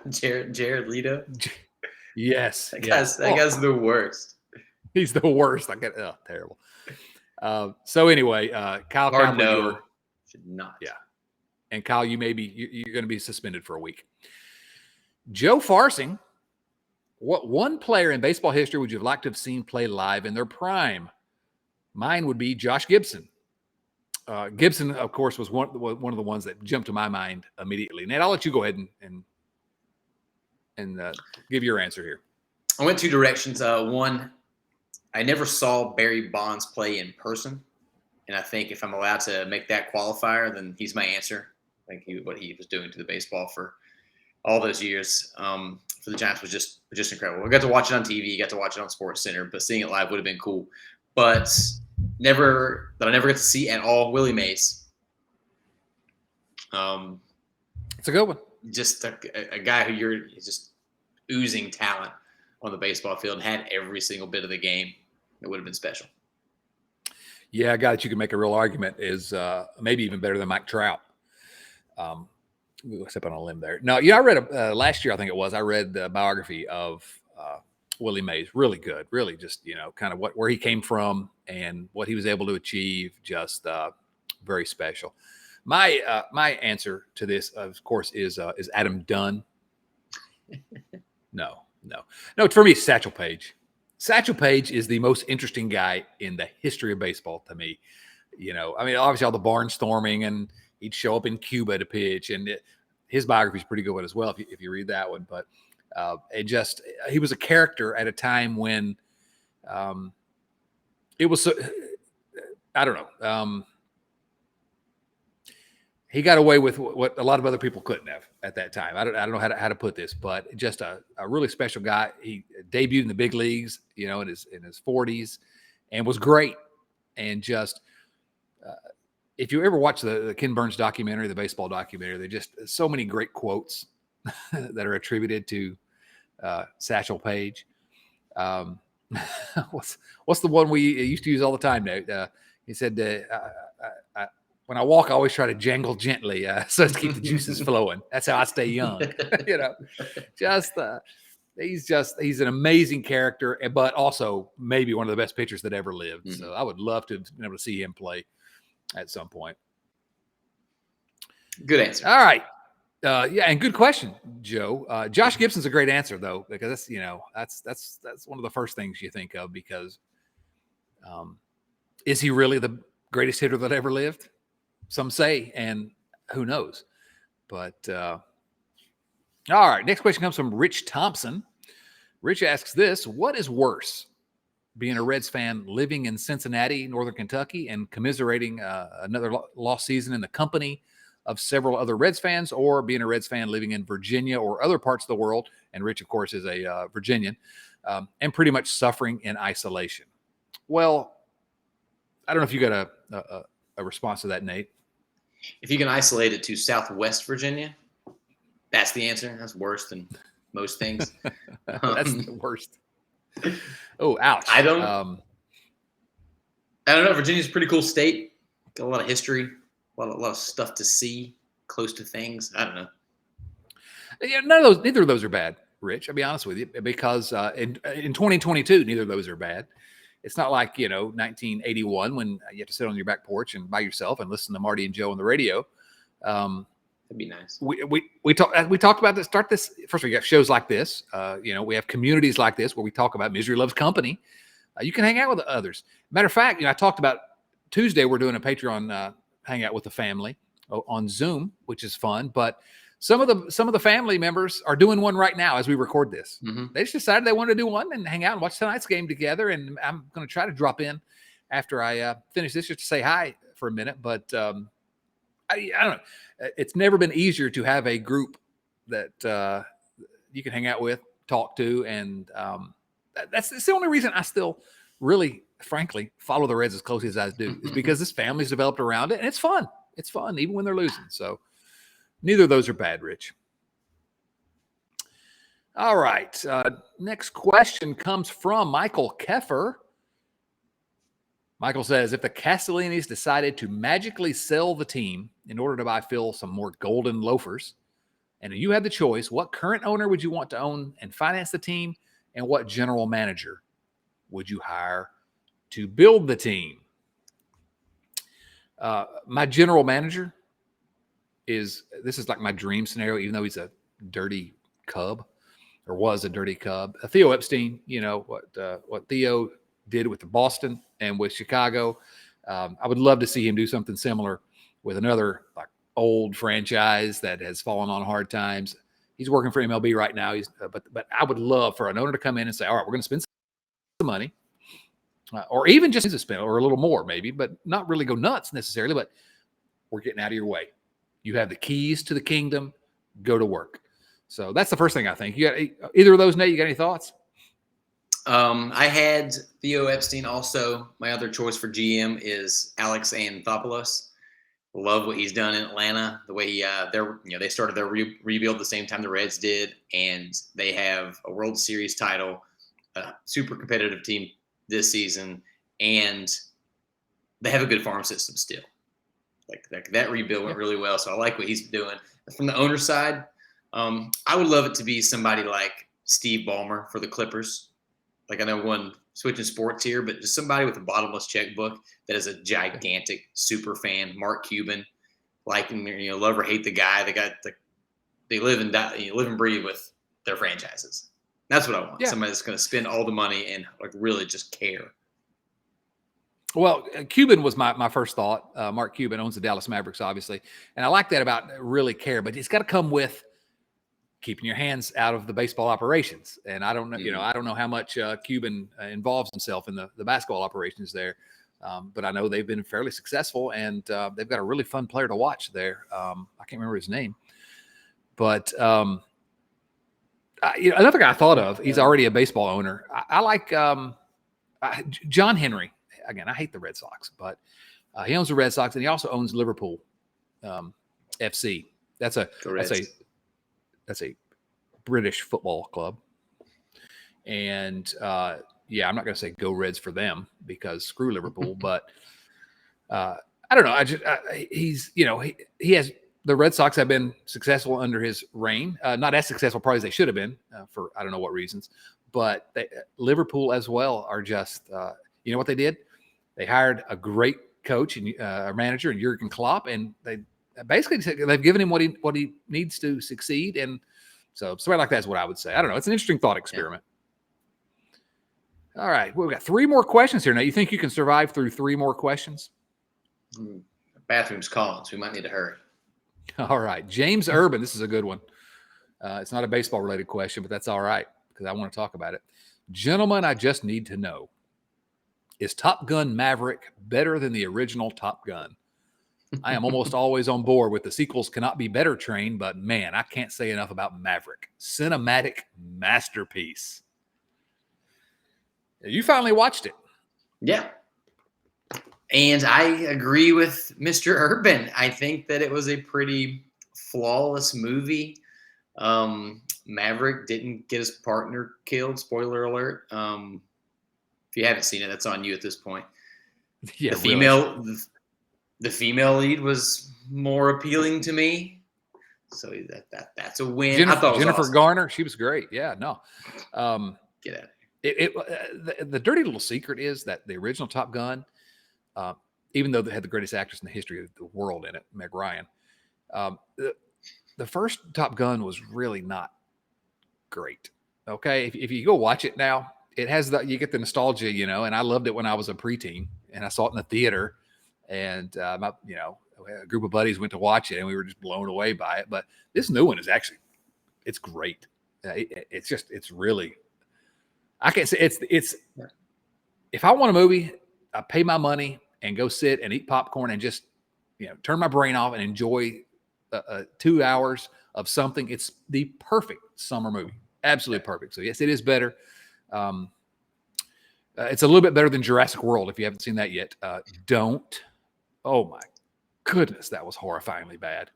Jared Leto. Yes. That guy's the worst. He's the worst. Terrible. So anyway, Kyle Kapler, should not. Yeah. And Kyle, you're going to be suspended for a week. Joe Farsing, what one player in baseball history would you have liked to have seen play live in their prime? Mine would be Josh Gibson. Gibson, of course, was one of the ones that jumped to my mind immediately. Nate, I'll let you go ahead and give your answer here. I went two directions. One, I never saw Barry Bonds play in person, and I think if I'm allowed to make that qualifier, then he's my answer. I think what he was doing to the baseball for all those years for the Giants was just incredible. I got to watch it on TV, got to watch it on Sports Center, but seeing it live would have been cool. But I never got to see at all Willie Mays. It's a good one. Just a guy who he's just oozing talent on the baseball field and had every single bit of the game. It would have been special. Yeah, a guy that you can make a real argument is maybe even better than Mike Trout. We'll step on a limb there. No, I read last year, I think it was. I read the biography of Willie Mays. Really good. Really just, kind of where he came from and what he was able to achieve. Just very special. My answer to this, of course, is Adam Dunn. No. For me, it's Satchel Paige. Satchel Paige is the most interesting guy in the history of baseball to me. Obviously all the barnstorming, and he'd show up in Cuba to pitch, and his biography is pretty good one as well if you read that one. But he was a character at a time when it was so, I don't know. He got away with what a lot of other people couldn't have at that time. I don't know how to put this, but just a really special guy. He debuted in the big leagues, in his 40s, and was great. And just if you ever watch the Ken Burns documentary, the baseball documentary, there just so many great quotes that are attributed to Satchel Paige. What's the one we used to use all the time? He said, when I walk, I always try to jangle gently so as to keep the juices flowing. That's how I stay young. He's an amazing character, but also maybe one of the best pitchers that ever lived. Mm-hmm. So I would love to be able to see him play at some point. Good answer. All right. And good question, Joe. Josh Gibson's a great answer though, because that's one of the first things you think of, because is he really the greatest hitter that ever lived? Some say, and who knows? But all right, next question comes from Rich Thompson. Rich asks this: what is worse, being a Reds fan living in Cincinnati, Northern Kentucky, and commiserating another lost season in the company of several other Reds fans, or being a Reds fan living in Virginia or other parts of the world? And Rich, of course, is a Virginian, and pretty much suffering in isolation. Well, I don't know if you got a response to that, Nate. If you can isolate it to Southwest Virginia, that's the answer. That's worse than most things. That's the worst. Oh, ouch. I don't know. Virginia's a pretty cool state. Got a lot of history, a lot of stuff to see, close to things. I don't know. Yeah, neither of those are bad, Rich. I'll be honest with you, because in 2022, neither of those are bad. It's not like, 1981 when you have to sit on your back porch and by yourself and listen to Marty and Joe on the radio. That'd be nice. We talked about this. First, we got shows like this. We have communities like this where we talk about misery loves company. You can hang out with others. Matter of fact, I talked about Tuesday. We're doing a Patreon hangout with the family on Zoom, which is fun. But some of the family members are doing one right now as we record this. Mm-hmm. They just decided they wanted to do one and hang out and watch tonight's game together. And I'm going to try to drop in after I finish this just to say hi for a minute. But I don't know. It's never been easier to have a group that you can hang out with, talk to, and that's the only reason I still really, frankly, follow the Reds as closely as I do, is because this family's developed around it, and it's fun. It's fun, even when they're losing. So neither of those are bad, Rich. All right. Next question comes from Michael Keffer. Michael says, if the Castellinis decided to magically sell the team in order to buy Phil some more golden loafers, and you had the choice, what current owner would you want to own and finance the team, and what general manager would you hire to build the team? My general manager this is like my dream scenario, even though he's a dirty Cub, or was a dirty Cub. Theo Epstein, what Theo did with the Boston and with Chicago. I would love to see him do something similar with another old franchise that has fallen on hard times. He's working for MLB right now. But I would love for an owner to come in and say, all right, we're going to spend some money, or even just to spend, or a little more maybe, but not really go nuts necessarily, but we're getting out of your way. You have the keys to the kingdom. Go to work. So that's the first thing I think. You got either of those, Nate? You got any thoughts? I had Theo Epstein. Also, my other choice for GM is Alex Anthopoulos. Love what he's done in Atlanta. The way they started their rebuild the same time the Reds did, and they have a World Series title, a super competitive team this season, and they have a good farm system still. Like that rebuild went really well, so I like what he's doing. From the owner side, I would love it to be somebody like Steve Ballmer for the Clippers. I know one switching sports here, but just somebody with a bottomless checkbook that is a gigantic super fan, Mark Cuban, like, love or hate the guy. They live and die, live and breathe with their franchises. That's what I want. Yeah. Somebody that's going to spend all the money and like really just care. Well, Cuban was my first thought. Mark Cuban owns the Dallas Mavericks, obviously. And I like that about really care, but it's got to come with keeping your hands out of the baseball operations. And I don't know, I don't know how much Cuban involves himself in the basketball operations there. But I know they've been fairly successful, and they've got a really fun player to watch there. I can't remember his name, but another guy I thought of, he's already a baseball owner. I like John Henry. Again, I hate the Red Sox, but he owns the Red Sox, and he also owns Liverpool FC. That's a British football club. And I'm not going to say go Reds for them because screw Liverpool, but I don't know. He has, the Red Sox have been successful under his reign. Not as successful probably as they should have been for I don't know what reasons, but Liverpool as well are just, you know what they did? They hired a great coach and a manager in Jurgen Klopp, and they basically they've given him what he needs to succeed. And so somebody like that's what I would say. I don't know. It's an interesting thought experiment. Yeah. All right. Well, we've got 3 more questions here. Now, you think you can survive through 3 more questions? The bathroom's calling, so we might need to hurry. All right. James Urban. This is a good one. It's not a baseball related question, but that's all right because I want to talk about it. Gentlemen, I just need to know, is Top Gun Maverick better than the original Top Gun? I am almost always on board with the sequels cannot be better train, but man, I can't say enough about Maverick. Cinematic masterpiece. You finally watched it. Yeah. And I agree with Mr. Urban. I think that it was a pretty flawless movie. Maverick didn't get his partner killed. Spoiler alert. If you haven't seen it, that's on you at this point. Yeah, the female lead was more appealing to me, so that's a win. Jennifer, I thought it was Jennifer awesome. Garner, she was great. Yeah, no. Get out of here. The dirty little secret is that the original Top Gun, even though they had the greatest actress in the history of the world in it, Meg Ryan, the first Top Gun was really not great. Okay, if you go watch it now, it has you get the nostalgia, and I loved it when I was a preteen and I saw it in the theater, and a group of buddies went to watch it and we were just blown away by it. But this new one is it's great. It's really, I can't say it's, if I want a movie, I pay my money and go sit and eat popcorn and just, turn my brain off and enjoy 2 hours of something. It's the perfect summer movie. Absolutely perfect. So yes, it is better. It's a little bit better than Jurassic World. If you haven't seen that yet, don't. Oh my goodness, that was horrifyingly bad.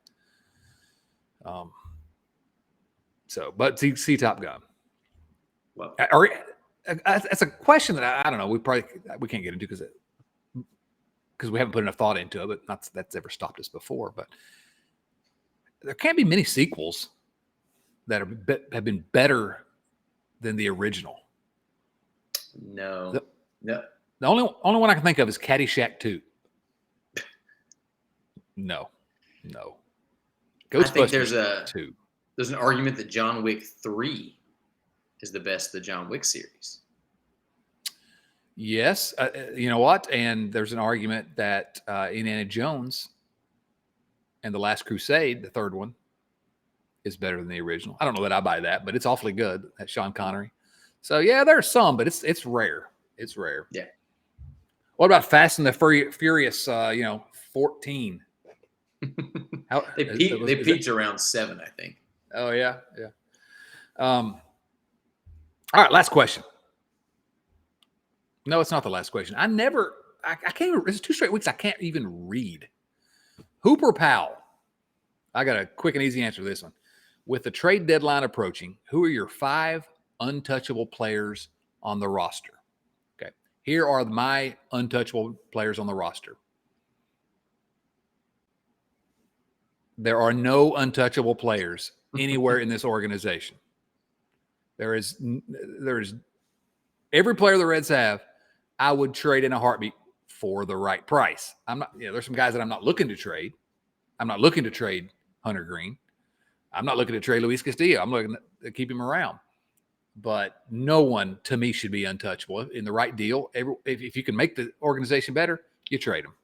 But see Top Gun. Well, that's a question that I don't know. We can't get into because we haven't put enough thought into it. But that's ever stopped us before. But there can't be many sequels that have been better than the original. No. The only one I can think of is Caddyshack 2. No. I think there's 2. There's an argument that John Wick 3 is the best of the John Wick series. Yes. You know what? And there's an argument that Indiana Jones and The Last Crusade, the third one, is better than the original. I don't know that I buy that, but it's awfully good. That's Sean Connery. So yeah, there's some, but it's rare. It's rare. Yeah. What about Fast and the Furious? 14. They peaked around 7, I think. Oh yeah. All right, last question. No, it's not the last question. I can't even, it's 2 straight weeks I can't even read. Hooper Powell. I got a quick and easy answer to this one. With the trade deadline approaching, who are your 5 untouchable players on the roster? Okay. Here are my untouchable players on the roster. There are no untouchable players anywhere in this organization. There is every player the Reds have, I would trade in a heartbeat for the right price. I'm not, there's some guys that I'm not looking to trade. I'm not looking to trade Hunter Green. I'm not looking to trade Luis Castillo. I'm looking to keep him around. But no one, to me, should be untouchable. In the right deal, if you can make the organization better, you trade them.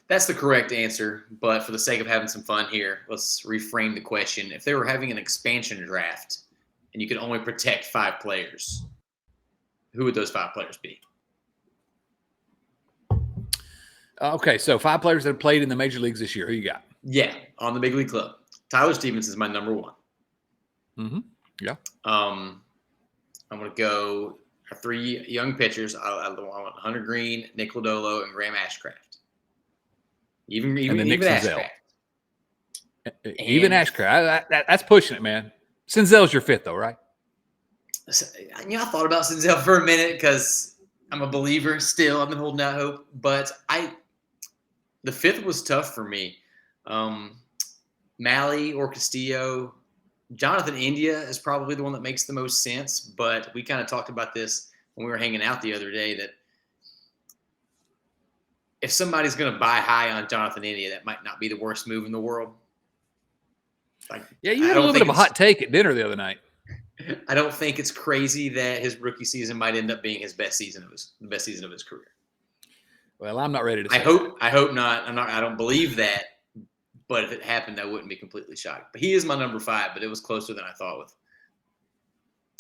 That's the correct answer. But for the sake of having some fun here, let's reframe the question. If they were having an expansion draft and you could only protect 5 players, who would those 5 players be? Okay, so 5 players that have played in the major leagues this year. Who you got? Yeah, on the big league club. Tyler Stevens is my number 1. Mm-hmm. Yeah. I'm going to go 3 young pitchers. I want Hunter Green, Nick Lodolo, and Graham Ashcraft. Even Nick Senzel. Ashcraft. Even Ashcraft. That's pushing it, man. Senzel's your 5th, though, right? I thought about Senzel for a minute because I'm a believer still. I've been holding out hope. But the 5th was tough for me. Malley or Castillo. Jonathan India is probably the one that makes the most sense, but we kind of talked about this when we were hanging out the other day that if somebody's going to buy high on Jonathan India, that might not be the worst move in the world. Yeah, you had a little bit of a hot take at dinner the other night. I don't think it's crazy that his rookie season might end up being the best season of his career. Well, I'm not ready to say I hope not. I don't believe that. But if it happened, I wouldn't be completely shocked. But he is my number 5, but it was closer than I thought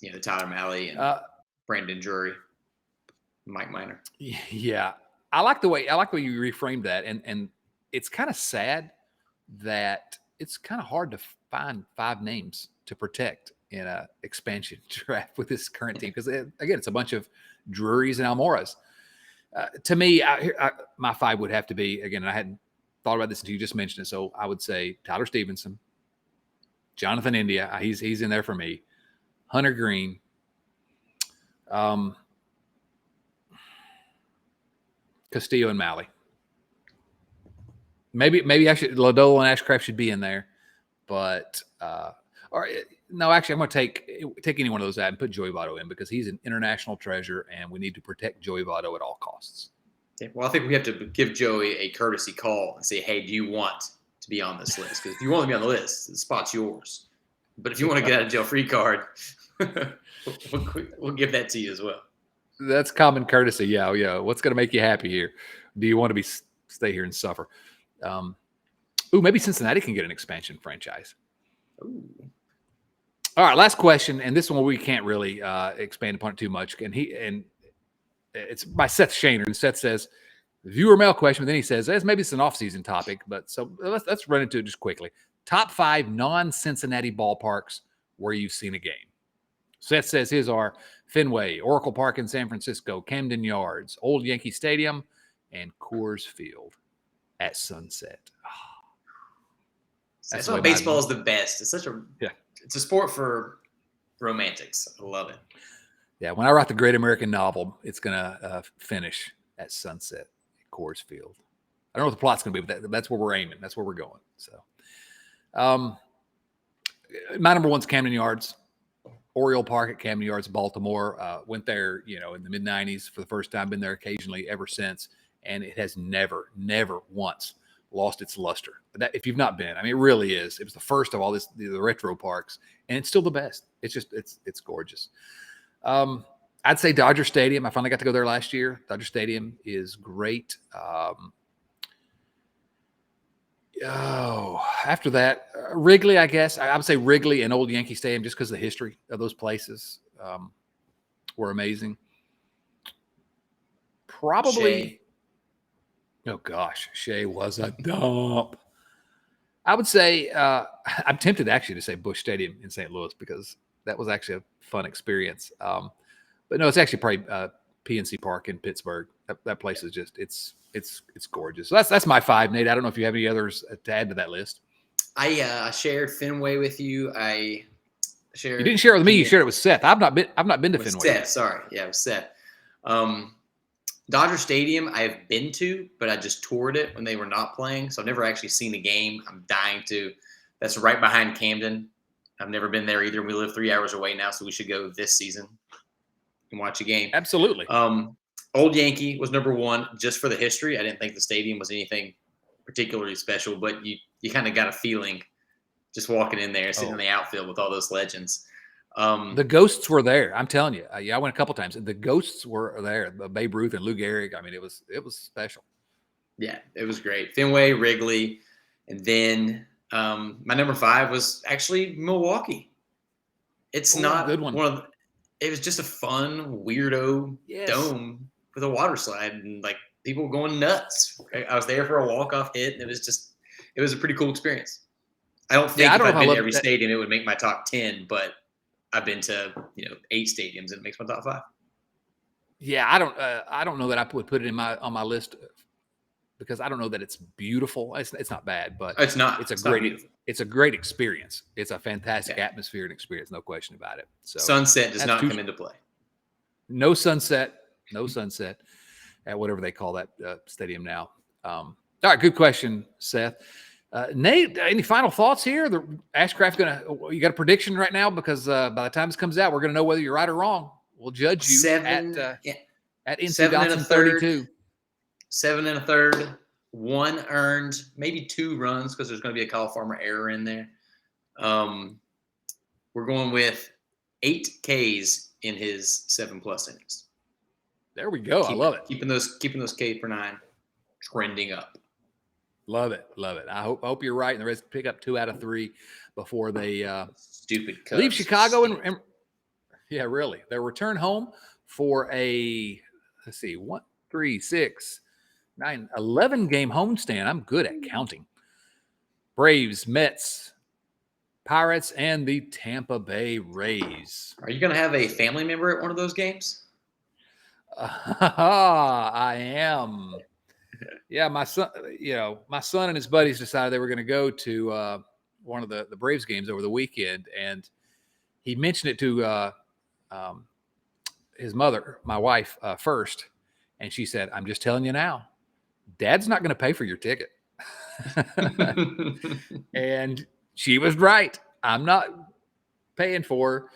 with, Tyler Malley and Brandon Drury, Mike Minor. Yeah. I like the way you reframed that. And it's kind of sad that it's kind of hard to find 5 names to protect in a expansion draft with this current team. Because, again, it's a bunch of Drurys and Almoras. To me, my 5 would have to be, again, I hadn't thought about this until you just mentioned it. So I would say Tyler Stevenson, Jonathan India. He's in there for me. Hunter Green. Castillo and Malley. Maybe actually Lodolo and Ashcraft should be in there. But no, actually I'm going to take any one of those out and put Joey Votto in because he's an international treasure and we need to protect Joey Votto at all costs. Well, I think we have to give Joey a courtesy call and say, hey, do you want to be on this list? Because if you want to be on the list, the spot's yours. But if you want to get out of jail free card, we'll give that to you as well. That's common courtesy. Yeah. What's going to make you happy here? Do you want to stay here and suffer? Maybe Cincinnati can get an expansion franchise. Ooh. All right, last question, and this one we can't really expand upon it too much. And it's by Seth Shaner, and Seth says, viewer mail question, but then he says, maybe it's an off-season topic, but so let's run into it just quickly. Top 5 non-Cincinnati ballparks where you've seen a game. Seth says his are Fenway, Oracle Park in San Francisco, Camden Yards, Old Yankee Stadium, and Coors Field at Sunset. That's why baseball is the best. It's it's a sport for romantics. I love it. Yeah, when I write the great American novel, it's going to finish at Sunset at Coors Field. I don't know what the plot's going to be, but that's where we're aiming. That's where we're going. So, my number 1's Camden Yards, Oriole Park at Camden Yards, Baltimore. Went there, in the mid-'90s for the first time. Been there occasionally ever since, and it has never once lost its luster. That, if you've not been, it really is. It was the first of all the retro parks, and it's still the best. It's just it's gorgeous. I'd say Dodger Stadium. I finally got to go there last year. Dodger Stadium is great. After that, Wrigley, I guess. I would say Wrigley and Old Yankee Stadium just because of the history of those places were amazing. Probably. Shea. Oh, gosh. Shea was a dump. I would say I'm tempted actually to say Busch Stadium in St. Louis because that was actually a fun experience. But no, it's actually probably PNC Park in Pittsburgh. That place is just it's gorgeous. So that's my 5, Nate. I don't know if you have any others to add to that list. I shared Fenway with you. I shared. You didn't share it with me. You shared it with Seth. I've not been to Fenway. Seth, sorry, yeah, it was Seth. Dodger Stadium I've been to, but I just toured it when they were not playing, so I've never actually seen the game. I'm dying to. That's right behind Camden. I've never been there either. We live 3 hours away now, so we should go this season. and watch a game. Absolutely. Old Yankee was number one just for the history. I didn't think the stadium was anything particularly special, but you kind of got a feeling just walking in there, sitting in the outfield with all those legends. The ghosts were there. I'm telling you. I went a couple times. The ghosts were there. Babe Ruth and Lou Gehrig. I mean, it was special. Yeah, it was great. Fenway, Wrigley, and then my number 5 was actually Milwaukee. It's not good one. It was just a fun, weirdo dome with a water slide and like people going nuts. I was there for a walk-off hit, and it was a pretty cool experience. I don't think if I'd been to every stadium, it would make my top 10, but I've been to 8 stadiums, and it makes my top 5. Yeah, I don't know that I would put it on my list because I don't know that it's beautiful. It's not bad, but it's not. It's a great experience. It's a fantastic atmosphere and experience, no question about it. So sunset does not come into play. No sunset at whatever they call that stadium now. All right, good question, Seth. Nate, any final thoughts here? Ashcraft you got a prediction right now? Because by the time this comes out, we're gonna know whether you're right or wrong. We'll judge you at NC Dotson 32. 7 1/3, 1 earned, maybe 2 runs because there's going to be a Kyle Farmer error in there. We're going with 8 Ks in his 7+ innings. There we go. I love it. Keeping those K per 9 trending up. Love it. I hope you're right, and the Reds pick up 2 out of 3 before they stupid Cubs. leave Chicago and yeah, really. Their return home for a 1, 3, 6, 9, 11 game homestand. I'm good at counting. Braves, Mets, Pirates, and the Tampa Bay Rays. Are you going to have a family member at one of those games? I am. Yeah, my son and his buddies decided they were going to go to one of the Braves games over the weekend, and he mentioned it to his mother, my wife, first, and she said, "I'm just telling you now, Dad's not going to pay for your ticket." And she was right. I'm not paying for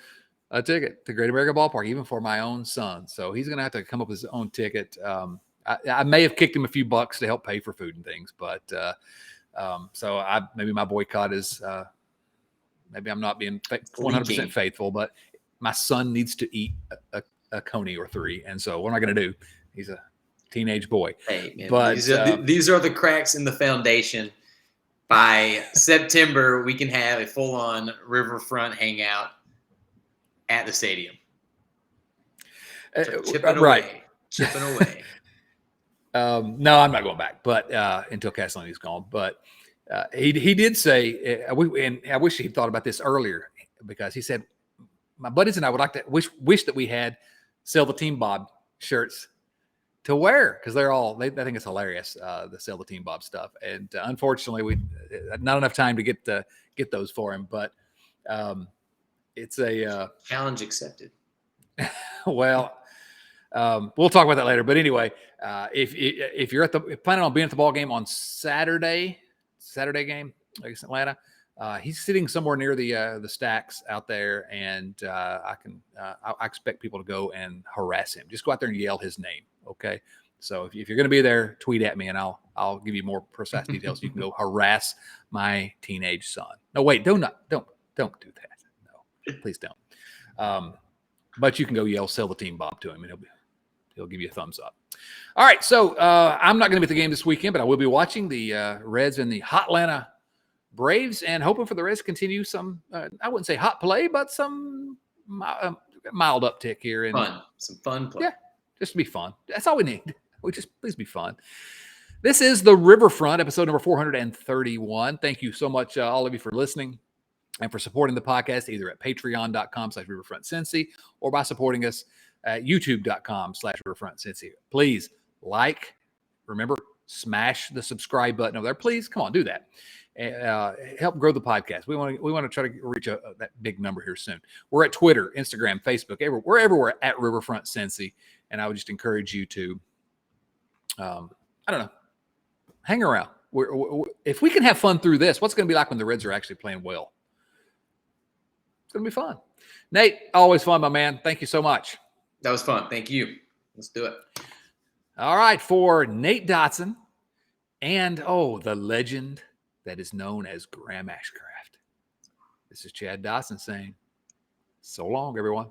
a ticket to Great American Ballpark, even for my own son. So he's going to have to come up with his own ticket. I may have kicked him a few bucks to help pay for food and things, but so maybe my boycott is maybe I'm not being 100% faithful, but my son needs to eat a coney or 3, and so what am I going to do? He's a teenage boy. Hey, man, but these are the cracks in the foundation. By September, we can have a full-on Riverfront hangout at the stadium. Chipping away. No, I'm not going back, but until Castellini's gone. But he did say, and I wish he'd thought about this earlier, because he said, my buddies and I would like to wish that we had Sell the Team Bob shirts to wear, because they think it's hilarious, the Sell the Team Bob stuff. And unfortunately, we not enough time to get those for him. But it's a challenge accepted. Well. We'll talk about that later. But anyway, if you're planning on being at the ball game on Saturday game against Atlanta, he's sitting somewhere near the stacks out there, and I expect people to go and harass him. Just go out there and yell his name, okay? So if you're going to be there, tweet at me, and I'll give you more precise details. You can go harass my teenage son. No, wait, don't do that. No, please don't. But you can go yell "Sell the Team Bob" to him, and he'll give you a thumbs up. All right, so I'm not going to be at the game this weekend, but I will be watching the Reds and the Hotlanta Braves, and hoping for the Reds to continue some, I wouldn't say hot play, but some mild uptick here. Some fun play. Yeah, just to be fun. That's all we need. Please be fun. This is the Riverfront, episode number 431. Thank you so much, all of you, for listening and for supporting the podcast, either at patreon.com/riverfrontcincy or by supporting us at youtube.com/riverfrontcincy. Please remember, smash the subscribe button over there. Please, come on, do that. Help grow the podcast. We want to try to reach that big number here soon. We're at Twitter, Instagram, Facebook, we're everywhere at Riverfront Cincy, and I would just encourage you to, I don't know, hang around. If we can have fun through this, what's going to be like when the Reds are actually playing well? It's going to be fun. Nate, always fun, my man. Thank you so much. That was fun. Thank you. Let's do it. All right, for Nate Dotson and, the legend that is known as Graham Ashcraft. This is Chad Dotson saying, so long, everyone.